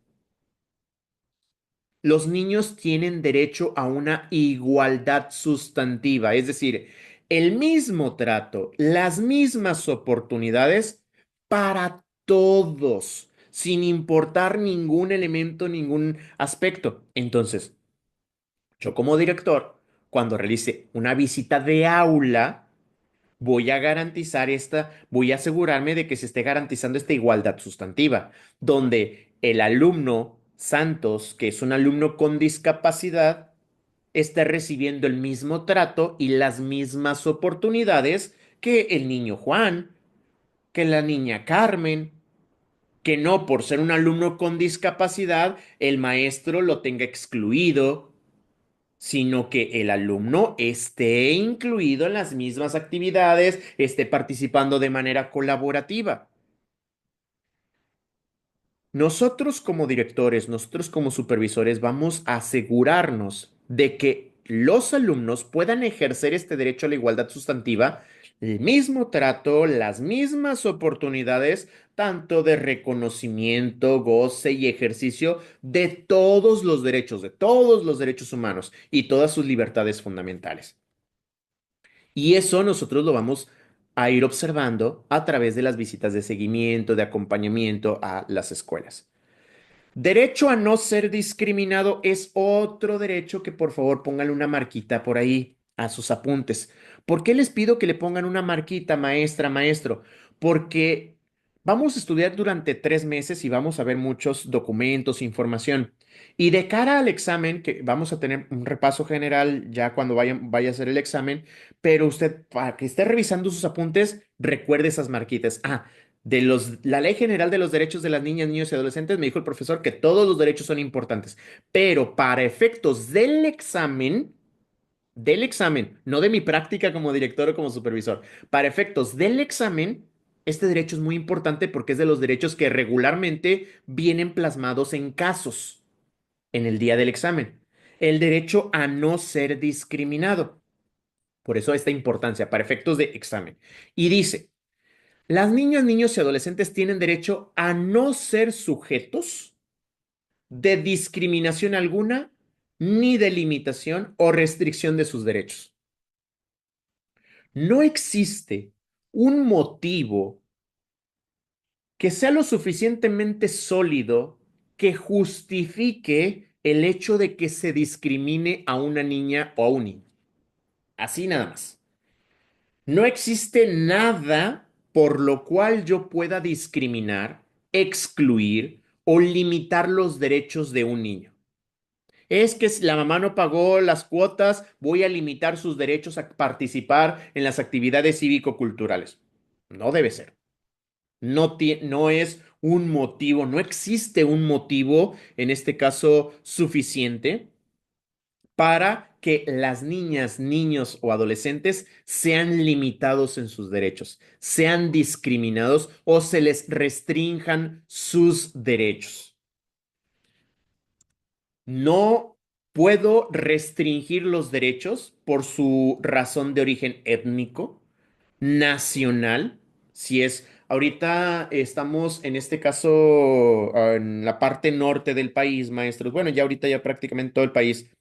Los niños tienen derecho a una igualdad sustantiva, es decir, el mismo trato, las mismas oportunidades para todos, sin importar ningún elemento, ningún aspecto. Entonces, yo como director, cuando realice una visita de aula, voy a asegurarme de que se esté garantizando esta igualdad sustantiva, donde el alumno Santos, que es un alumno con discapacidad, esté recibiendo el mismo trato y las mismas oportunidades que el niño Juan, que la niña Carmen, que no por ser un alumno con discapacidad, el maestro lo tenga excluido, sino que el alumno esté incluido en las mismas actividades, esté participando de manera colaborativa. Nosotros como directores, nosotros como supervisores vamos a asegurarnos de que los alumnos puedan ejercer este derecho a la igualdad sustantiva, el mismo trato, las mismas oportunidades, tanto de reconocimiento, goce y ejercicio de todos los derechos humanos y todas sus libertades fundamentales. Y eso nosotros lo vamos a ir observando a través de las visitas de seguimiento, de acompañamiento a las escuelas. Derecho a no ser discriminado es otro derecho que por favor pónganle una marquita por ahí a sus apuntes. ¿Por qué les pido que le pongan una marquita, maestra, maestro? Porque vamos a estudiar durante 3 meses y vamos a ver muchos documentos, información. Y de cara al examen, que vamos a tener un repaso general ya cuando vaya a hacer el examen, pero usted, para que esté revisando sus apuntes, recuerde esas marquitas. La Ley General de los Derechos de las Niñas, Niños y Adolescentes, me dijo el profesor que todos los derechos son importantes, pero para efectos del examen, no de mi práctica como director o como supervisor, para efectos del examen, este derecho es muy importante porque es de los derechos que regularmente vienen plasmados en casos en el día del examen. El derecho a no ser discriminado. Por eso esta importancia para efectos de examen. Y dice, las niñas, niños y adolescentes tienen derecho a no ser sujetos de discriminación alguna, ni de limitación o restricción de sus derechos. No existe un motivo que sea lo suficientemente sólido que justifique el hecho de que se discrimine a una niña o a un niño. Así nada más. No existe nada por lo cual yo pueda discriminar, excluir o limitar los derechos de un niño. Es que si la mamá no pagó las cuotas, voy a limitar sus derechos a participar en las actividades cívico-culturales. No debe ser. No es un motivo, no existe un motivo, en este caso, suficiente para que las niñas, niños o adolescentes sean limitados en sus derechos, sean discriminados o se les restrinjan sus derechos. No puedo restringir los derechos por su razón de origen étnico, nacional, si es, ahorita estamos en este caso en la parte norte del país, maestros, bueno, ya ahorita ya prácticamente todo el país.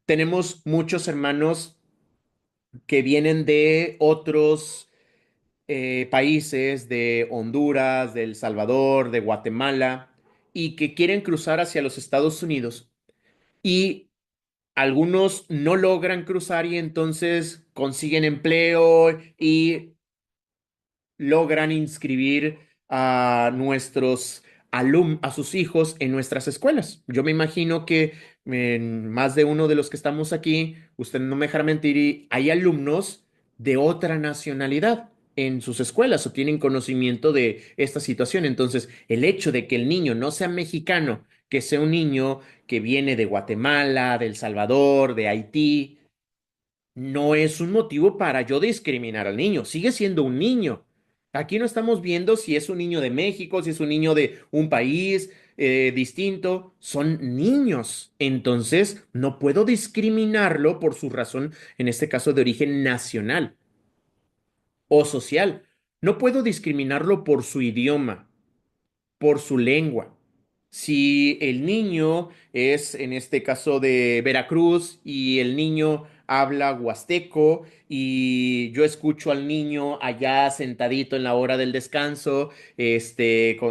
Tenemos muchos hermanos que vienen de otros países, de Honduras, de El Salvador, de Guatemala, y que quieren cruzar hacia los Estados Unidos. Y algunos no logran cruzar y entonces consiguen empleo y logran inscribir a a sus hijos en nuestras escuelas. Yo me imagino que en más de uno de los que estamos aquí, usted no me dejará mentir, y hay alumnos de otra nacionalidad. en sus escuelas o tienen conocimiento de esta situación. Entonces, el hecho de que el niño no sea mexicano, que sea un niño que viene de Guatemala, de El Salvador, de Haití, no es un motivo para yo discriminar al niño. Sigue siendo un niño. Aquí no estamos viendo si es un niño de México, si es un niño de un país distinto. Son niños. Entonces, no puedo discriminarlo por su razón, en este caso de origen nacional o social. No puedo discriminarlo por su idioma, por su lengua. Si el niño es, en este caso, de Veracruz y el niño habla huasteco y yo escucho al niño allá sentadito en la hora del descanso,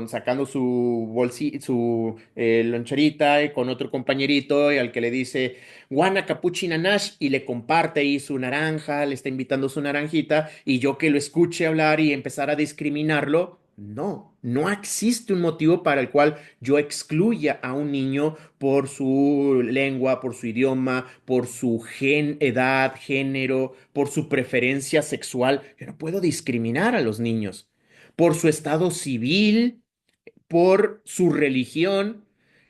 sacando su su loncherita y con otro compañerito y al que le dice Guana Capuchina Nash y le comparte ahí su naranja, le está invitando su naranjita y yo que lo escuche hablar y empezar a discriminarlo, no, no existe un motivo para el cual yo excluya a un niño por su lengua, por su idioma, por su edad, género, por su preferencia sexual. Yo no puedo discriminar a los niños por su estado civil, por su religión.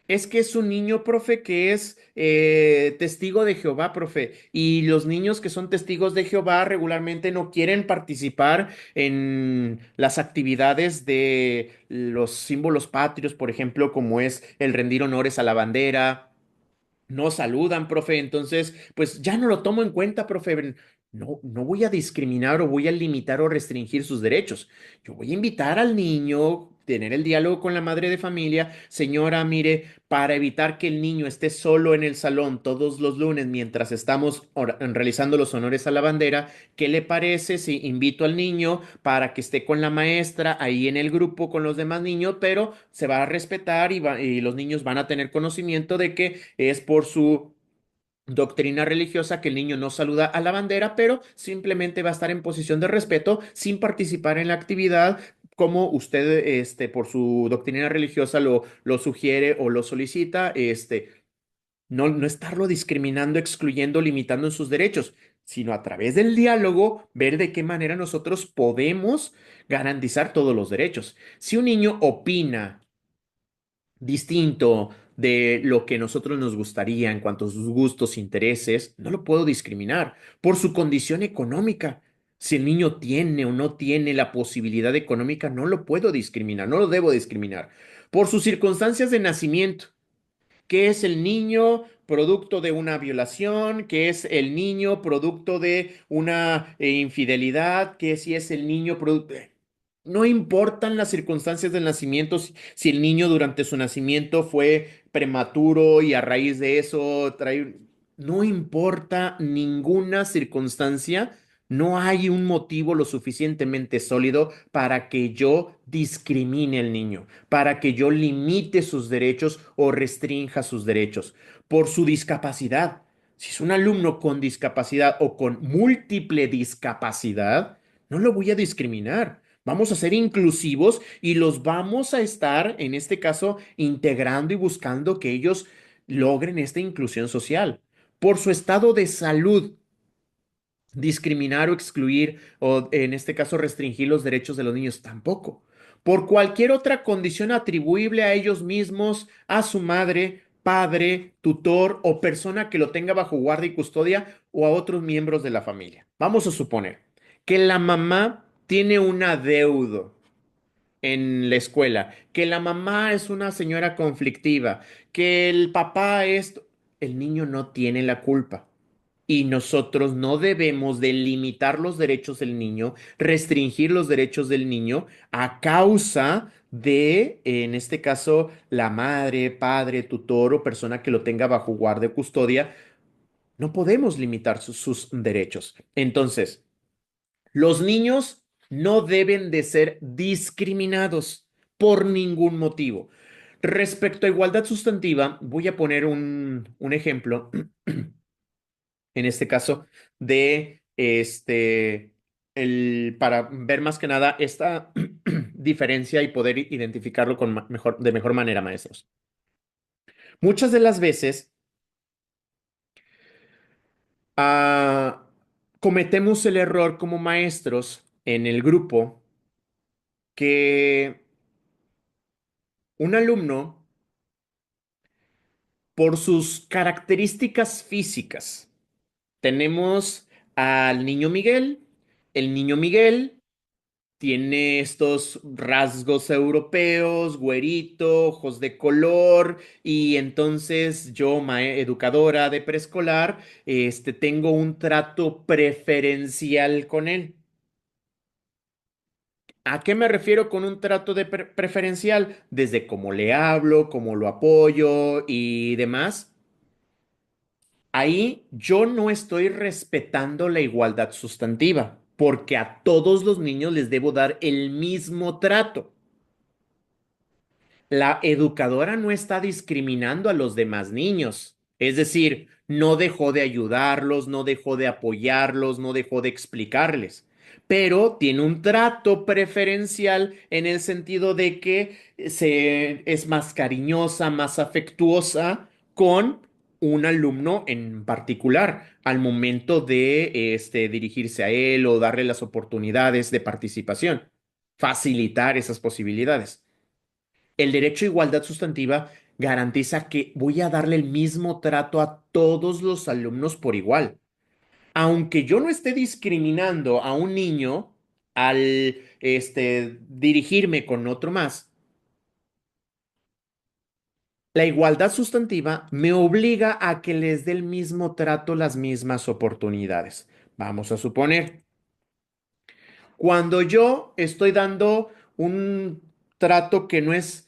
Es que es un niño, profe, que es testigo de Jehová, profe. Y los niños que son testigos de Jehová regularmente no quieren participar en las actividades de los símbolos patrios, por ejemplo, como es el rendir honores a la bandera. No saludan, profe, entonces, pues ya no lo tomo en cuenta, profe. No, no voy a discriminar o voy a limitar o restringir sus derechos. Yo voy a invitar al niño, tener el diálogo con la madre de familia. Señora, mire, para evitar que el niño esté solo en el salón todos los lunes mientras estamos realizando los honores a la bandera, ¿qué le parece si invito al niño para que esté con la maestra ahí en el grupo con los demás niños, pero se va a respetar y los niños van a tener conocimiento de que es por su doctrina religiosa que el niño no saluda a la bandera, pero simplemente va a estar en posición de respeto sin participar en la actividad como usted, por su doctrina religiosa lo sugiere o lo solicita, no, no estarlo discriminando, excluyendo, limitando en sus derechos, sino a través del diálogo ver de qué manera nosotros podemos garantizar todos los derechos. Si un niño opina distinto de lo que nosotros nos gustaría en cuanto a sus gustos, intereses, no lo puedo discriminar por su condición económica. Si el niño tiene o no tiene la posibilidad económica, no lo puedo discriminar, no lo debo discriminar. Por sus circunstancias de nacimiento, ¿qué es el niño producto de una violación? ¿Qué es el niño producto de una infidelidad? ¿Qué si es el niño producto... No importan las circunstancias del nacimiento, si el niño durante su nacimiento fue prematuro y a raíz de eso trae... No importa ninguna circunstancia, no hay un motivo lo suficientemente sólido para que yo discrimine al niño, para que yo limite sus derechos o restrinja sus derechos por su discapacidad. Si es un alumno con discapacidad o con múltiple discapacidad, no lo voy a discriminar. Vamos a ser inclusivos y los vamos a estar, en este caso, integrando y buscando que ellos logren esta inclusión social. Por su estado de salud, discriminar o excluir o, en este caso, restringir los derechos de los niños, tampoco. Por cualquier otra condición atribuible a ellos mismos, a su madre, padre, tutor o persona que lo tenga bajo guardia y custodia o a otros miembros de la familia. Vamos a suponer que la mamá tiene un adeudo en la escuela, que la mamá es una señora conflictiva, que el papá es... El niño no tiene la culpa. Y nosotros no debemos de limitar los derechos del niño, restringir los derechos del niño a causa de, en este caso, la madre, padre, tutor o persona que lo tenga bajo guardia o custodia. No podemos limitar sus derechos. Entonces, los niños no deben de ser discriminados por ningún motivo. Respecto a igualdad sustantiva, voy a poner un ejemplo, en este caso, de para ver más que nada esta diferencia y poder identificarlo con de mejor manera, maestros. Muchas de las veces ah, cometemos el error como maestros en el grupo que un alumno, por sus características físicas, tenemos al niño Miguel. El niño Miguel tiene estos rasgos europeos, güerito, ojos de color, y entonces yo, educadora de preescolar, tengo un trato preferencial con él. ¿A qué me refiero con un trato de preferencial? Desde cómo le hablo, cómo lo apoyo y demás. Ahí yo no estoy respetando la igualdad sustantiva, porque a todos los niños les debo dar el mismo trato. La educadora no está discriminando a los demás niños. Es decir, no dejó de ayudarlos, no dejó de apoyarlos, no dejó de explicarles, pero tiene un trato preferencial en el sentido de que es más cariñosa, más afectuosa con un alumno en particular al momento de dirigirse a él o darle las oportunidades de participación, facilitar esas posibilidades. El derecho a igualdad sustantiva garantiza que voy a darle el mismo trato a todos los alumnos por igual. Aunque yo no esté discriminando a un niño al dirigirme con otro más, la igualdad sustantiva me obliga a que les dé el mismo trato, las mismas oportunidades. Vamos a suponer, cuando yo estoy dando un trato que no es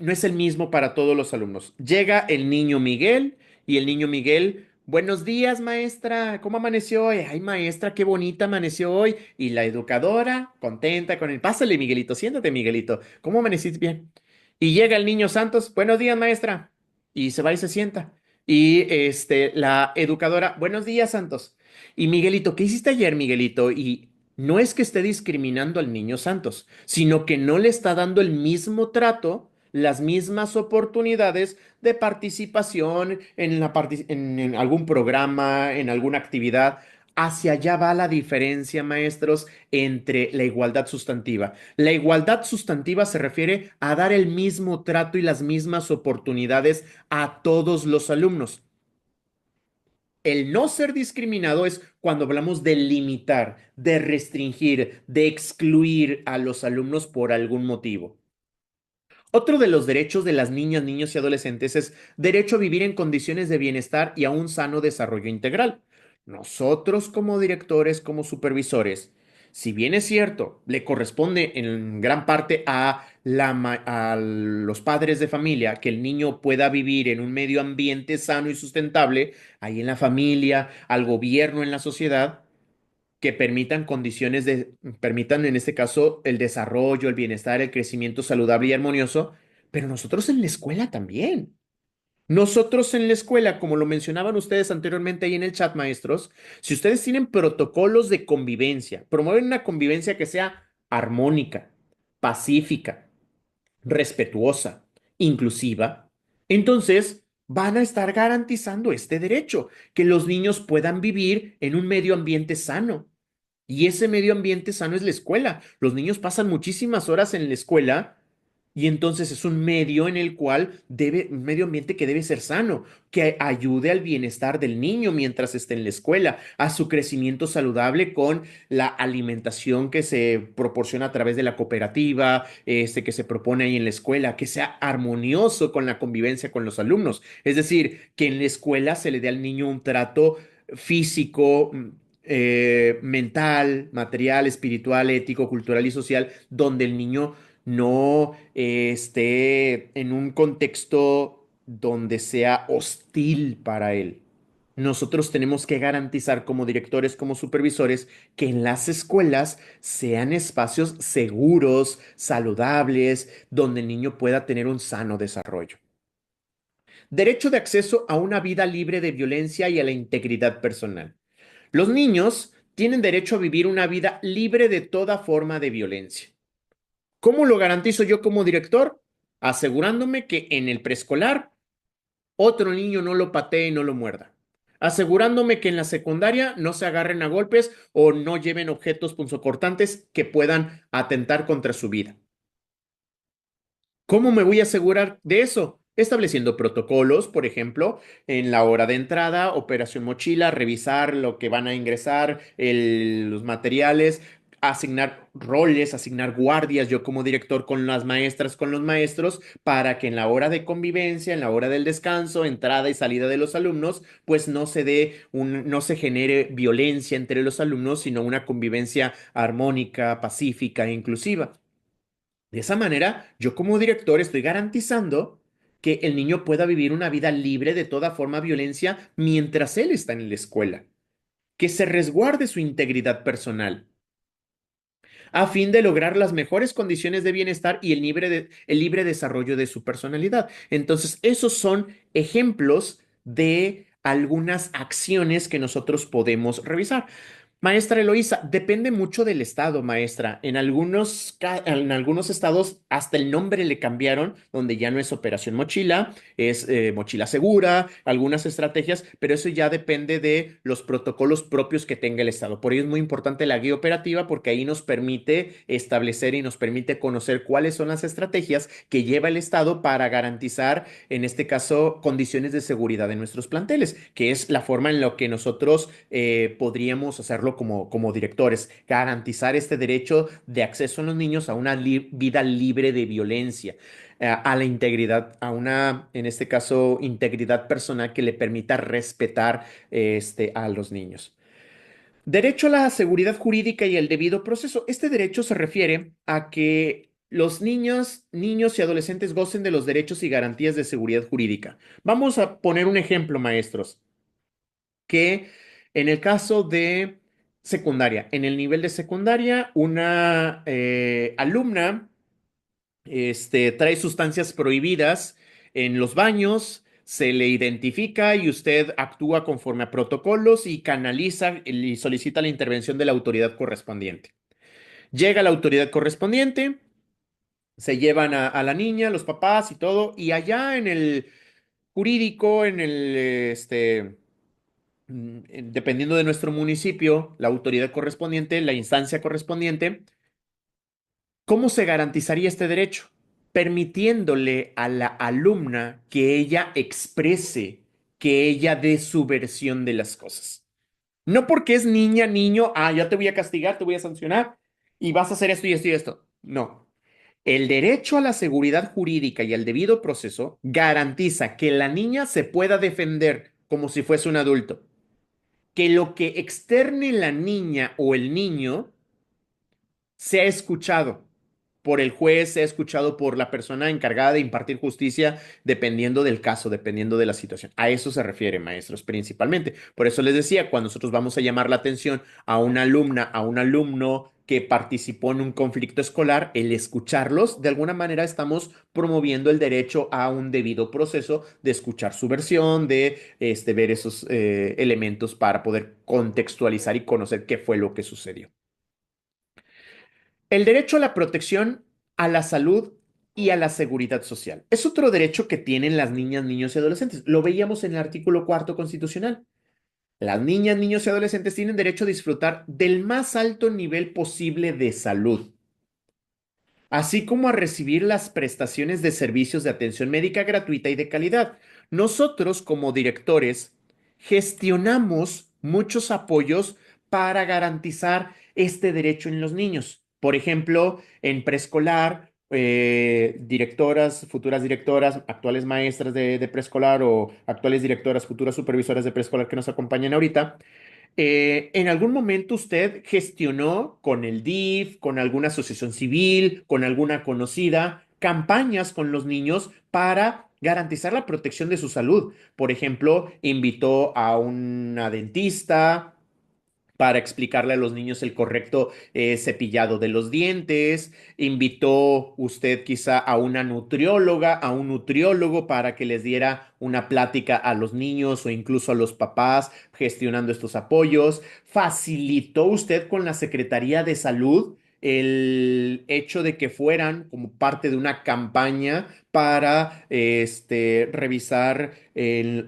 el mismo para todos los alumnos. Llega el niño Miguel y el niño Miguel, buenos días, maestra, ¿cómo amaneció hoy? Ay, maestra, qué bonita amaneció hoy. Y la educadora, contenta con él, pásale, Miguelito, siéntate, Miguelito, ¿cómo amaneciste bien? Y llega el niño Santos, buenos días, maestra. Y se va y se sienta. Y la educadora, buenos días, Santos. Y Miguelito, ¿qué hiciste ayer, Miguelito? Y no es que esté discriminando al niño Santos, sino que no le está dando el mismo trato, las mismas oportunidades de participación en algún programa, en alguna actividad. Hacia allá va la diferencia, maestros, entre la igualdad sustantiva. La igualdad sustantiva se refiere a dar el mismo trato y las mismas oportunidades a todos los alumnos. El no ser discriminado es cuando hablamos de limitar, de restringir, de excluir a los alumnos por algún motivo. Otro de los derechos de las niñas, niños y adolescentes es derecho a vivir en condiciones de bienestar y a un sano desarrollo integral. Nosotros como directores, como supervisores, si bien es cierto, le corresponde en gran parte a los padres de familia que el niño pueda vivir en un medio ambiente sano y sustentable, ahí en la familia, al gobierno, en la sociedad, que permitan en este caso el desarrollo, el bienestar, el crecimiento saludable y armonioso, pero nosotros en la escuela también. Nosotros en la escuela, como lo mencionaban ustedes anteriormente ahí en el chat, maestros, si ustedes tienen protocolos de convivencia, promueven una convivencia que sea armónica, pacífica, respetuosa, inclusiva, entonces van a estar garantizando este derecho, que los niños puedan vivir en un medio ambiente sano. Y ese medio ambiente sano es la escuela. Los niños pasan muchísimas horas en la escuela y entonces es un medio en el cual un medio ambiente que debe ser sano, que ayude al bienestar del niño mientras esté en la escuela, a su crecimiento saludable con la alimentación que se proporciona a través de la cooperativa, que se propone ahí en la escuela, que sea armonioso con la convivencia con los alumnos. Es decir, que en la escuela se le dé al niño un trato físico, mental, material, espiritual, ético, cultural y social, donde el niño no esté en un contexto donde sea hostil para él. Nosotros tenemos que garantizar como directores, como supervisores, que en las escuelas sean espacios seguros, saludables, donde el niño pueda tener un sano desarrollo. Derecho de acceso a una vida libre de violencia y a la integridad personal. Los niños tienen derecho a vivir una vida libre de toda forma de violencia. ¿Cómo lo garantizo yo como director? Asegurándome que en el preescolar otro niño no lo patee y no lo muerda. asegurándome que en la secundaria no se agarren a golpes o no lleven objetos punzocortantes que puedan atentar contra su vida. ¿Cómo me voy a asegurar de eso? Estableciendo protocolos, por ejemplo, en la hora de entrada, operación mochila, revisar lo que van a ingresar, los materiales, asignar roles, asignar guardias, yo como director con las maestras, con los maestros, para que en la hora de convivencia, en la hora del descanso, entrada y salida de los alumnos, pues no se genere violencia entre los alumnos, sino una convivencia armónica, pacífica e inclusiva. De esa manera, yo como director estoy garantizando que el niño pueda vivir una vida libre de toda forma de violencia mientras él está en la escuela, que se resguarde su integridad personal, a fin de lograr las mejores condiciones de bienestar y el libre desarrollo de su personalidad. Entonces, esos son ejemplos de algunas acciones que nosotros podemos revisar. Maestra Eloísa, depende mucho del estado, maestra. En algunos estados hasta el nombre le cambiaron, donde ya no es Operación Mochila, es Mochila Segura, algunas estrategias, pero eso ya depende de los protocolos propios que tenga el estado. Por ello es muy importante la guía operativa porque ahí nos permite establecer y nos permite conocer cuáles son las estrategias que lleva el estado para garantizar, en este caso, condiciones de seguridad en nuestros planteles, que es la forma en la que nosotros podríamos hacerlo como directores, garantizar este derecho de acceso a los niños a una vida libre de violencia, a la integridad, a una, en este caso, integridad personal que le permita respetar a los niños. Derecho a la seguridad jurídica y el debido proceso. Este derecho se refiere a que los niños y adolescentes gocen de los derechos y garantías de seguridad jurídica. Vamos a poner un ejemplo, maestros, que en el caso de secundaria, en el nivel de secundaria, una alumna trae sustancias prohibidas en los baños, se le identifica y usted actúa conforme a protocolos y canaliza y solicita la intervención de la autoridad correspondiente. Llega la autoridad correspondiente, se llevan a la niña, los papás y todo, y allá en el jurídico, dependiendo de nuestro municipio, la autoridad correspondiente, la instancia correspondiente, ¿cómo se garantizaría este derecho? Permitiéndole a la alumna que ella exprese, que ella dé su versión de las cosas. No porque es niña, niño, ya te voy a castigar, te voy a sancionar y vas a hacer esto y esto y esto. No. El derecho a la seguridad jurídica y al debido proceso garantiza que la niña se pueda defender como si fuese un adulto, que lo que externe la niña o el niño sea escuchado por el juez, sea escuchado por la persona encargada de impartir justicia, dependiendo del caso, dependiendo de la situación. A eso se refiere, maestros, principalmente. Por eso les decía, cuando nosotros vamos a llamar la atención a una alumna, a un alumno que participó en un conflicto escolar, el escucharlos, de alguna manera estamos promoviendo el derecho a un debido proceso de escuchar su versión, de ver esos elementos para poder contextualizar y conocer qué fue lo que sucedió. El derecho a la protección, a la salud y a la seguridad social. Es otro derecho que tienen las niñas, niños y adolescentes. Lo veíamos en el artículo cuarto constitucional. Las niñas, niños y adolescentes tienen derecho a disfrutar del más alto nivel posible de salud, así como a recibir las prestaciones de servicios de atención médica gratuita y de calidad. Nosotros, como directores, gestionamos muchos apoyos para garantizar este derecho en los niños. Por ejemplo, en preescolar, directoras, futuras directoras, actuales maestras de preescolar o actuales directoras, futuras supervisoras de preescolar que nos acompañan ahorita, ¿en algún momento usted gestionó con el DIF, con alguna asociación civil, con alguna conocida, campañas con los niños para garantizar la protección de su salud? Por ejemplo, invitó a una dentista para explicarle a los niños el correcto cepillado de los dientes. Invitó usted quizá a una nutrióloga, a un nutriólogo para que les diera una plática a los niños o incluso a los papás gestionando estos apoyos. Facilitó usted con la Secretaría de Salud el hecho de que fueran como parte de una campaña para revisar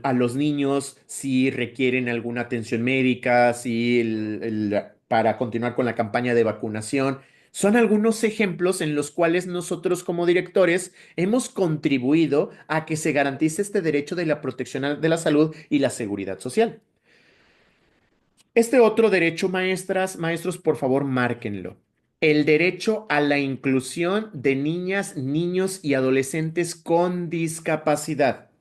a los niños si requieren alguna atención médica, si para continuar con la campaña de vacunación. Son algunos ejemplos en los cuales nosotros como directores hemos contribuido a que se garantice este derecho de la protección de la salud y la seguridad social. Este otro derecho, maestras, maestros, por favor, márquenlo. El derecho a la inclusión de niñas, niños y adolescentes con discapacidad.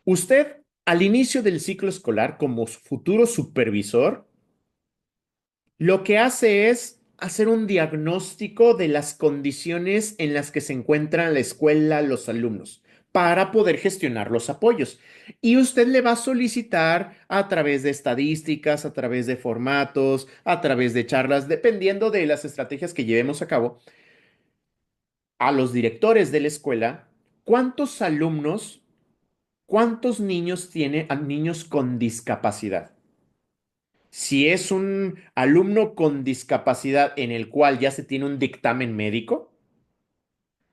Usted, al inicio del ciclo escolar, como futuro supervisor, lo que hace es hacer un diagnóstico de las condiciones en las que se encuentran la escuela, los alumnos, para poder gestionar los apoyos. Y usted le va a solicitar a través de estadísticas, a través de formatos, a través de charlas, dependiendo de las estrategias que llevemos a cabo, a los directores de la escuela, cuántos alumnos, cuántos niños tiene a niños con discapacidad. Si es un alumno con discapacidad en el cual ya se tiene un dictamen médico,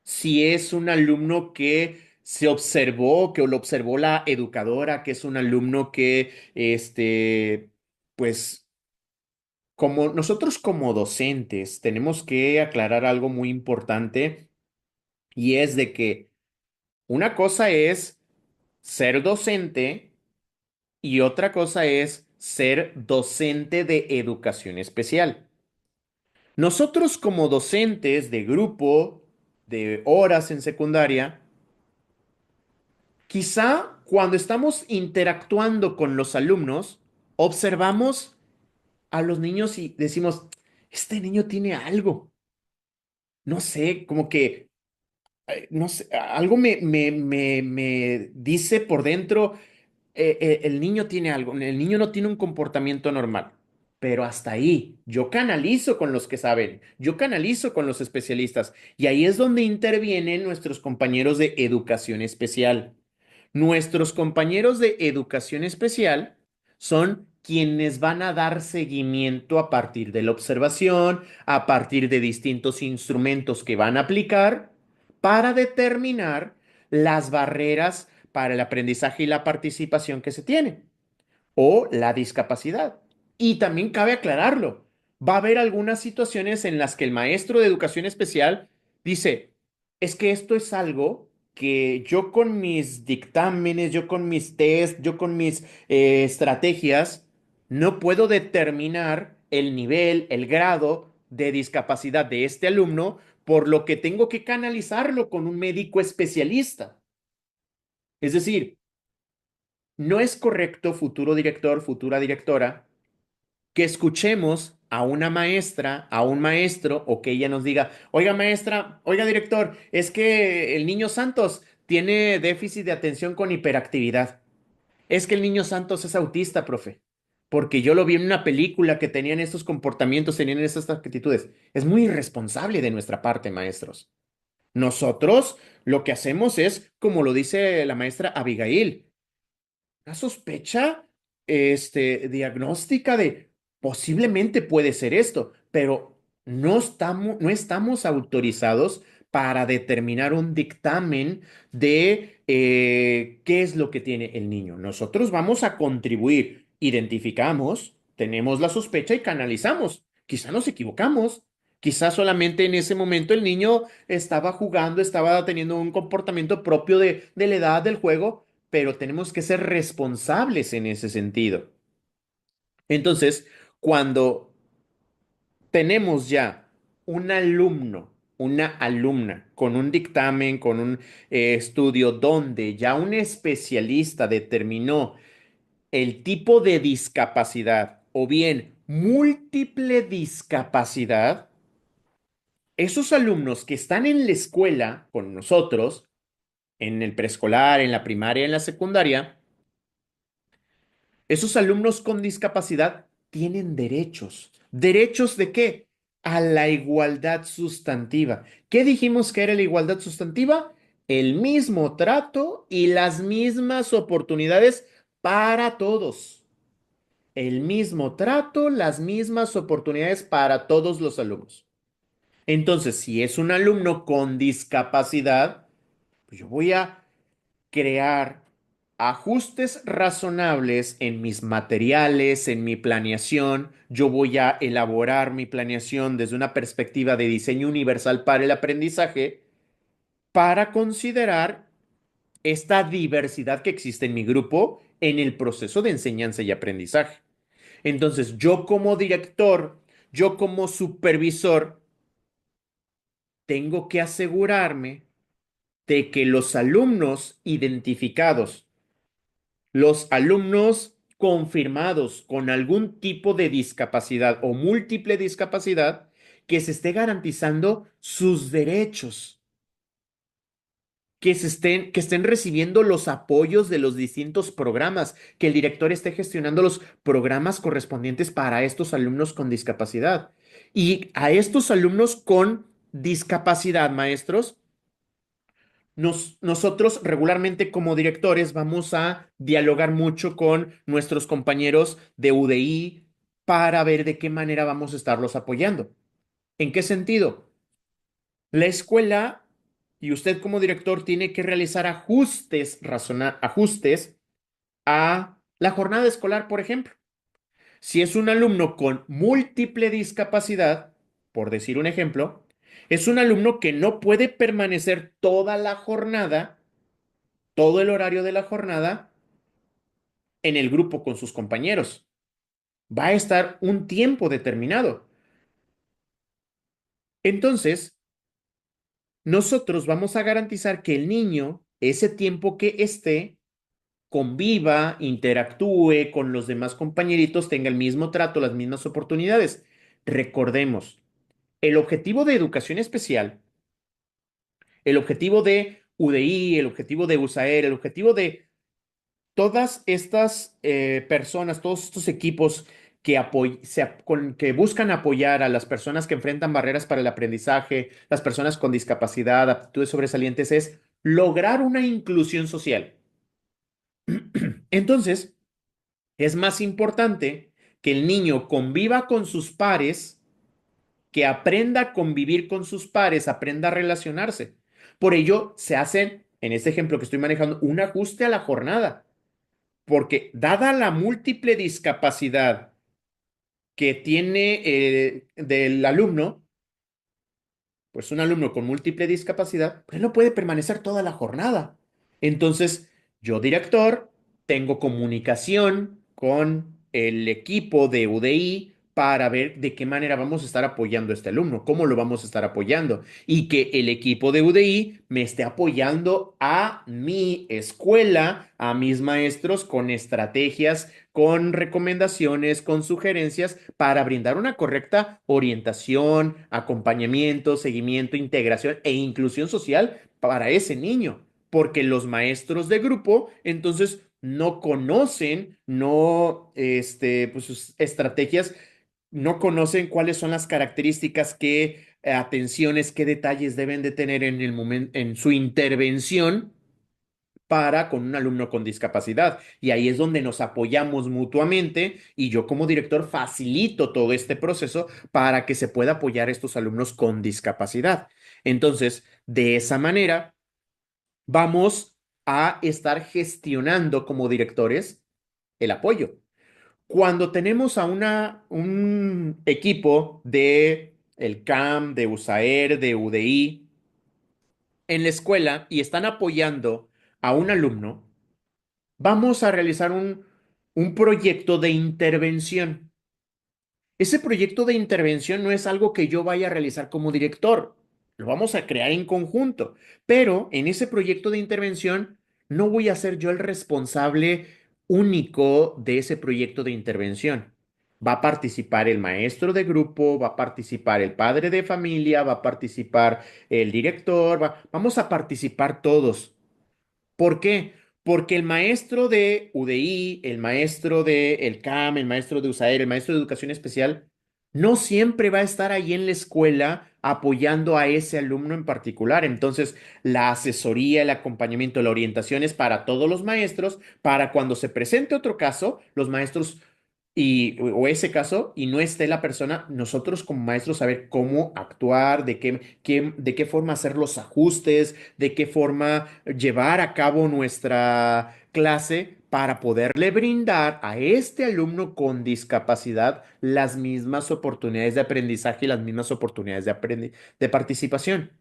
si es un alumno que se observó, que lo observó la educadora, que es un alumno que, pues, como nosotros como docentes tenemos que aclarar algo muy importante y es de que una cosa es ser docente y otra cosa es ser docente de educación especial. Nosotros como docentes de grupo, de horas en secundaria, quizá cuando estamos interactuando con los alumnos, observamos a los niños y decimos, este niño tiene algo, no sé, como que, no sé, algo me dice por dentro, el niño tiene algo, el niño no tiene un comportamiento normal, pero hasta ahí, yo canalizo con los que saben, yo canalizo con los especialistas y ahí es donde intervienen nuestros compañeros de educación especial. Nuestros compañeros de educación especial son quienes van a dar seguimiento a partir de la observación, a partir de distintos instrumentos que van a aplicar para determinar las barreras para el aprendizaje y la participación que se tiene o la discapacidad. Y también cabe aclararlo, va a haber algunas situaciones en las que el maestro de educación especial dice, es que esto es algo que yo con mis dictámenes, yo con mis test, yo con mis estrategias, no puedo determinar el nivel, el grado de discapacidad de este alumno, por lo que tengo que canalizarlo con un médico especialista. Es decir, no es correcto, futuro director, futura directora, que escuchemos a una maestra, a un maestro, o que ella nos diga, oiga maestra, oiga director, es que el niño Santos tiene déficit de atención con hiperactividad. Es que el niño Santos es autista, profe, porque yo lo vi en una película que tenían estos comportamientos, tenían estas actitudes. Es muy irresponsable de nuestra parte, maestros. Nosotros lo que hacemos es, como lo dice la maestra Abigail, una sospecha, diagnóstica de posiblemente puede ser esto, pero no estamos autorizados para determinar un dictamen de qué es lo que tiene el niño. Nosotros vamos a contribuir, identificamos, tenemos la sospecha y canalizamos. Quizá nos equivocamos. Quizá solamente en ese momento el niño estaba jugando, estaba teniendo un comportamiento propio de la edad del juego, pero tenemos que ser responsables en ese sentido. Entonces, cuando tenemos ya un alumno, una alumna con un dictamen, con un estudio donde ya un especialista determinó el tipo de discapacidad o bien múltiple discapacidad, esos alumnos que están en la escuela con nosotros, en el preescolar, en la primaria, en la secundaria, esos alumnos con discapacidad tienen derechos. ¿Derechos de qué? A la igualdad sustantiva. ¿Qué dijimos que era la igualdad sustantiva? El mismo trato y las mismas oportunidades para todos. el mismo trato, las mismas oportunidades para todos los alumnos. Entonces, si es un alumno con discapacidad, pues yo voy a crear ajustes razonables en mis materiales, en mi planeación. Yo voy a elaborar mi planeación desde una perspectiva de diseño universal para el aprendizaje para considerar esta diversidad que existe en mi grupo en el proceso de enseñanza y aprendizaje. Entonces, yo como director, yo como supervisor, tengo que asegurarme de que los alumnos identificados, los alumnos confirmados con algún tipo de discapacidad o múltiple discapacidad, que se esté garantizando sus derechos, que estén recibiendo los apoyos de los distintos programas, que el director esté gestionando los programas correspondientes para estos alumnos con discapacidad. Y a estos alumnos con discapacidad, maestros, nosotros regularmente como directores vamos a dialogar mucho con nuestros compañeros de UDI para ver de qué manera vamos a estarlos apoyando. ¿En qué sentido? La escuela y usted como director tiene que realizar ajustes a la jornada escolar, por ejemplo. Si es un alumno con múltiple discapacidad, por decir un ejemplo, es un alumno que no puede permanecer toda la jornada, todo el horario de la jornada en el grupo con sus compañeros. Va a estar un tiempo determinado. Entonces, nosotros vamos a garantizar que el niño, ese tiempo que esté, conviva, interactúe con los demás compañeritos, tenga el mismo trato, las mismas oportunidades. Recordemos, el objetivo de educación especial, el objetivo de UDI, el objetivo de USAER, el objetivo de todas estas personas, todos estos equipos que buscan apoyar a las personas que enfrentan barreras para el aprendizaje, las personas con discapacidad, aptitudes sobresalientes, es lograr una inclusión social. Entonces, es más importante que el niño conviva con sus pares, que aprenda a convivir con sus pares, aprenda a relacionarse. Por ello, se hacen, en este ejemplo que estoy manejando, un ajuste a la jornada. Porque dada la múltiple discapacidad que tiene del alumno, pues un alumno con múltiple discapacidad, pues él no puede permanecer toda la jornada. Entonces, yo, director, tengo comunicación con el equipo de UDI para ver de qué manera vamos a estar apoyando a este alumno, cómo lo vamos a estar apoyando y que el equipo de UDI me esté apoyando a mi escuela, a mis maestros con estrategias, con recomendaciones, con sugerencias para brindar una correcta orientación, acompañamiento, seguimiento, integración e inclusión social para ese niño. Porque los maestros de grupo entonces no conocen, no, pues sus estrategias, no conocen cuáles son las características, qué atenciones, qué detalles deben de tener en el momento, en su intervención para con un alumno con discapacidad. Y ahí es donde nos apoyamos mutuamente y yo como director facilito todo este proceso para que se pueda apoyar a estos alumnos con discapacidad. Entonces, de esa manera, vamos a estar gestionando como directores el apoyo. Cuando tenemos a un equipo de el CAM, de USAER, de UDI en la escuela y están apoyando a un alumno, vamos a realizar un proyecto de intervención. Ese proyecto de intervención no es algo que yo vaya a realizar como director, lo vamos a crear en conjunto, pero en ese proyecto de intervención no voy a ser yo el responsable único de ese proyecto de intervención. Va a participar el maestro de grupo, va a participar el padre de familia, va a participar el director, vamos a participar todos. ¿Por qué? Porque el maestro de UDI, el maestro de el CAM, el maestro de USAER, el maestro de educación especial, no siempre va a estar ahí en la escuela apoyando a ese alumno en particular. Entonces, la asesoría, el acompañamiento, la orientación es para todos los maestros, para cuando se presente otro caso, los maestros o ese caso, y no esté la persona, nosotros como maestros saber cómo actuar, de qué forma hacer los ajustes, de qué forma llevar a cabo nuestra clase para poderle brindar a este alumno con discapacidad las mismas oportunidades de aprendizaje y las mismas oportunidades de participación.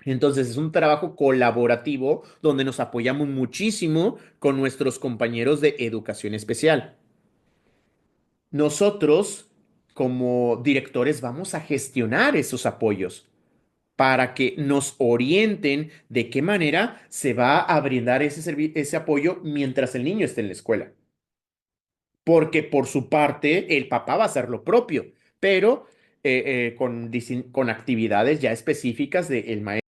Entonces es un trabajo colaborativo donde nos apoyamos muchísimo con nuestros compañeros de educación especial. Nosotros, como directores, vamos a gestionar esos apoyos para que nos orienten de qué manera se va a brindar ese apoyo mientras el niño esté en la escuela. Porque por su parte, el papá va a hacer lo propio, pero con actividades ya específicas del maestro.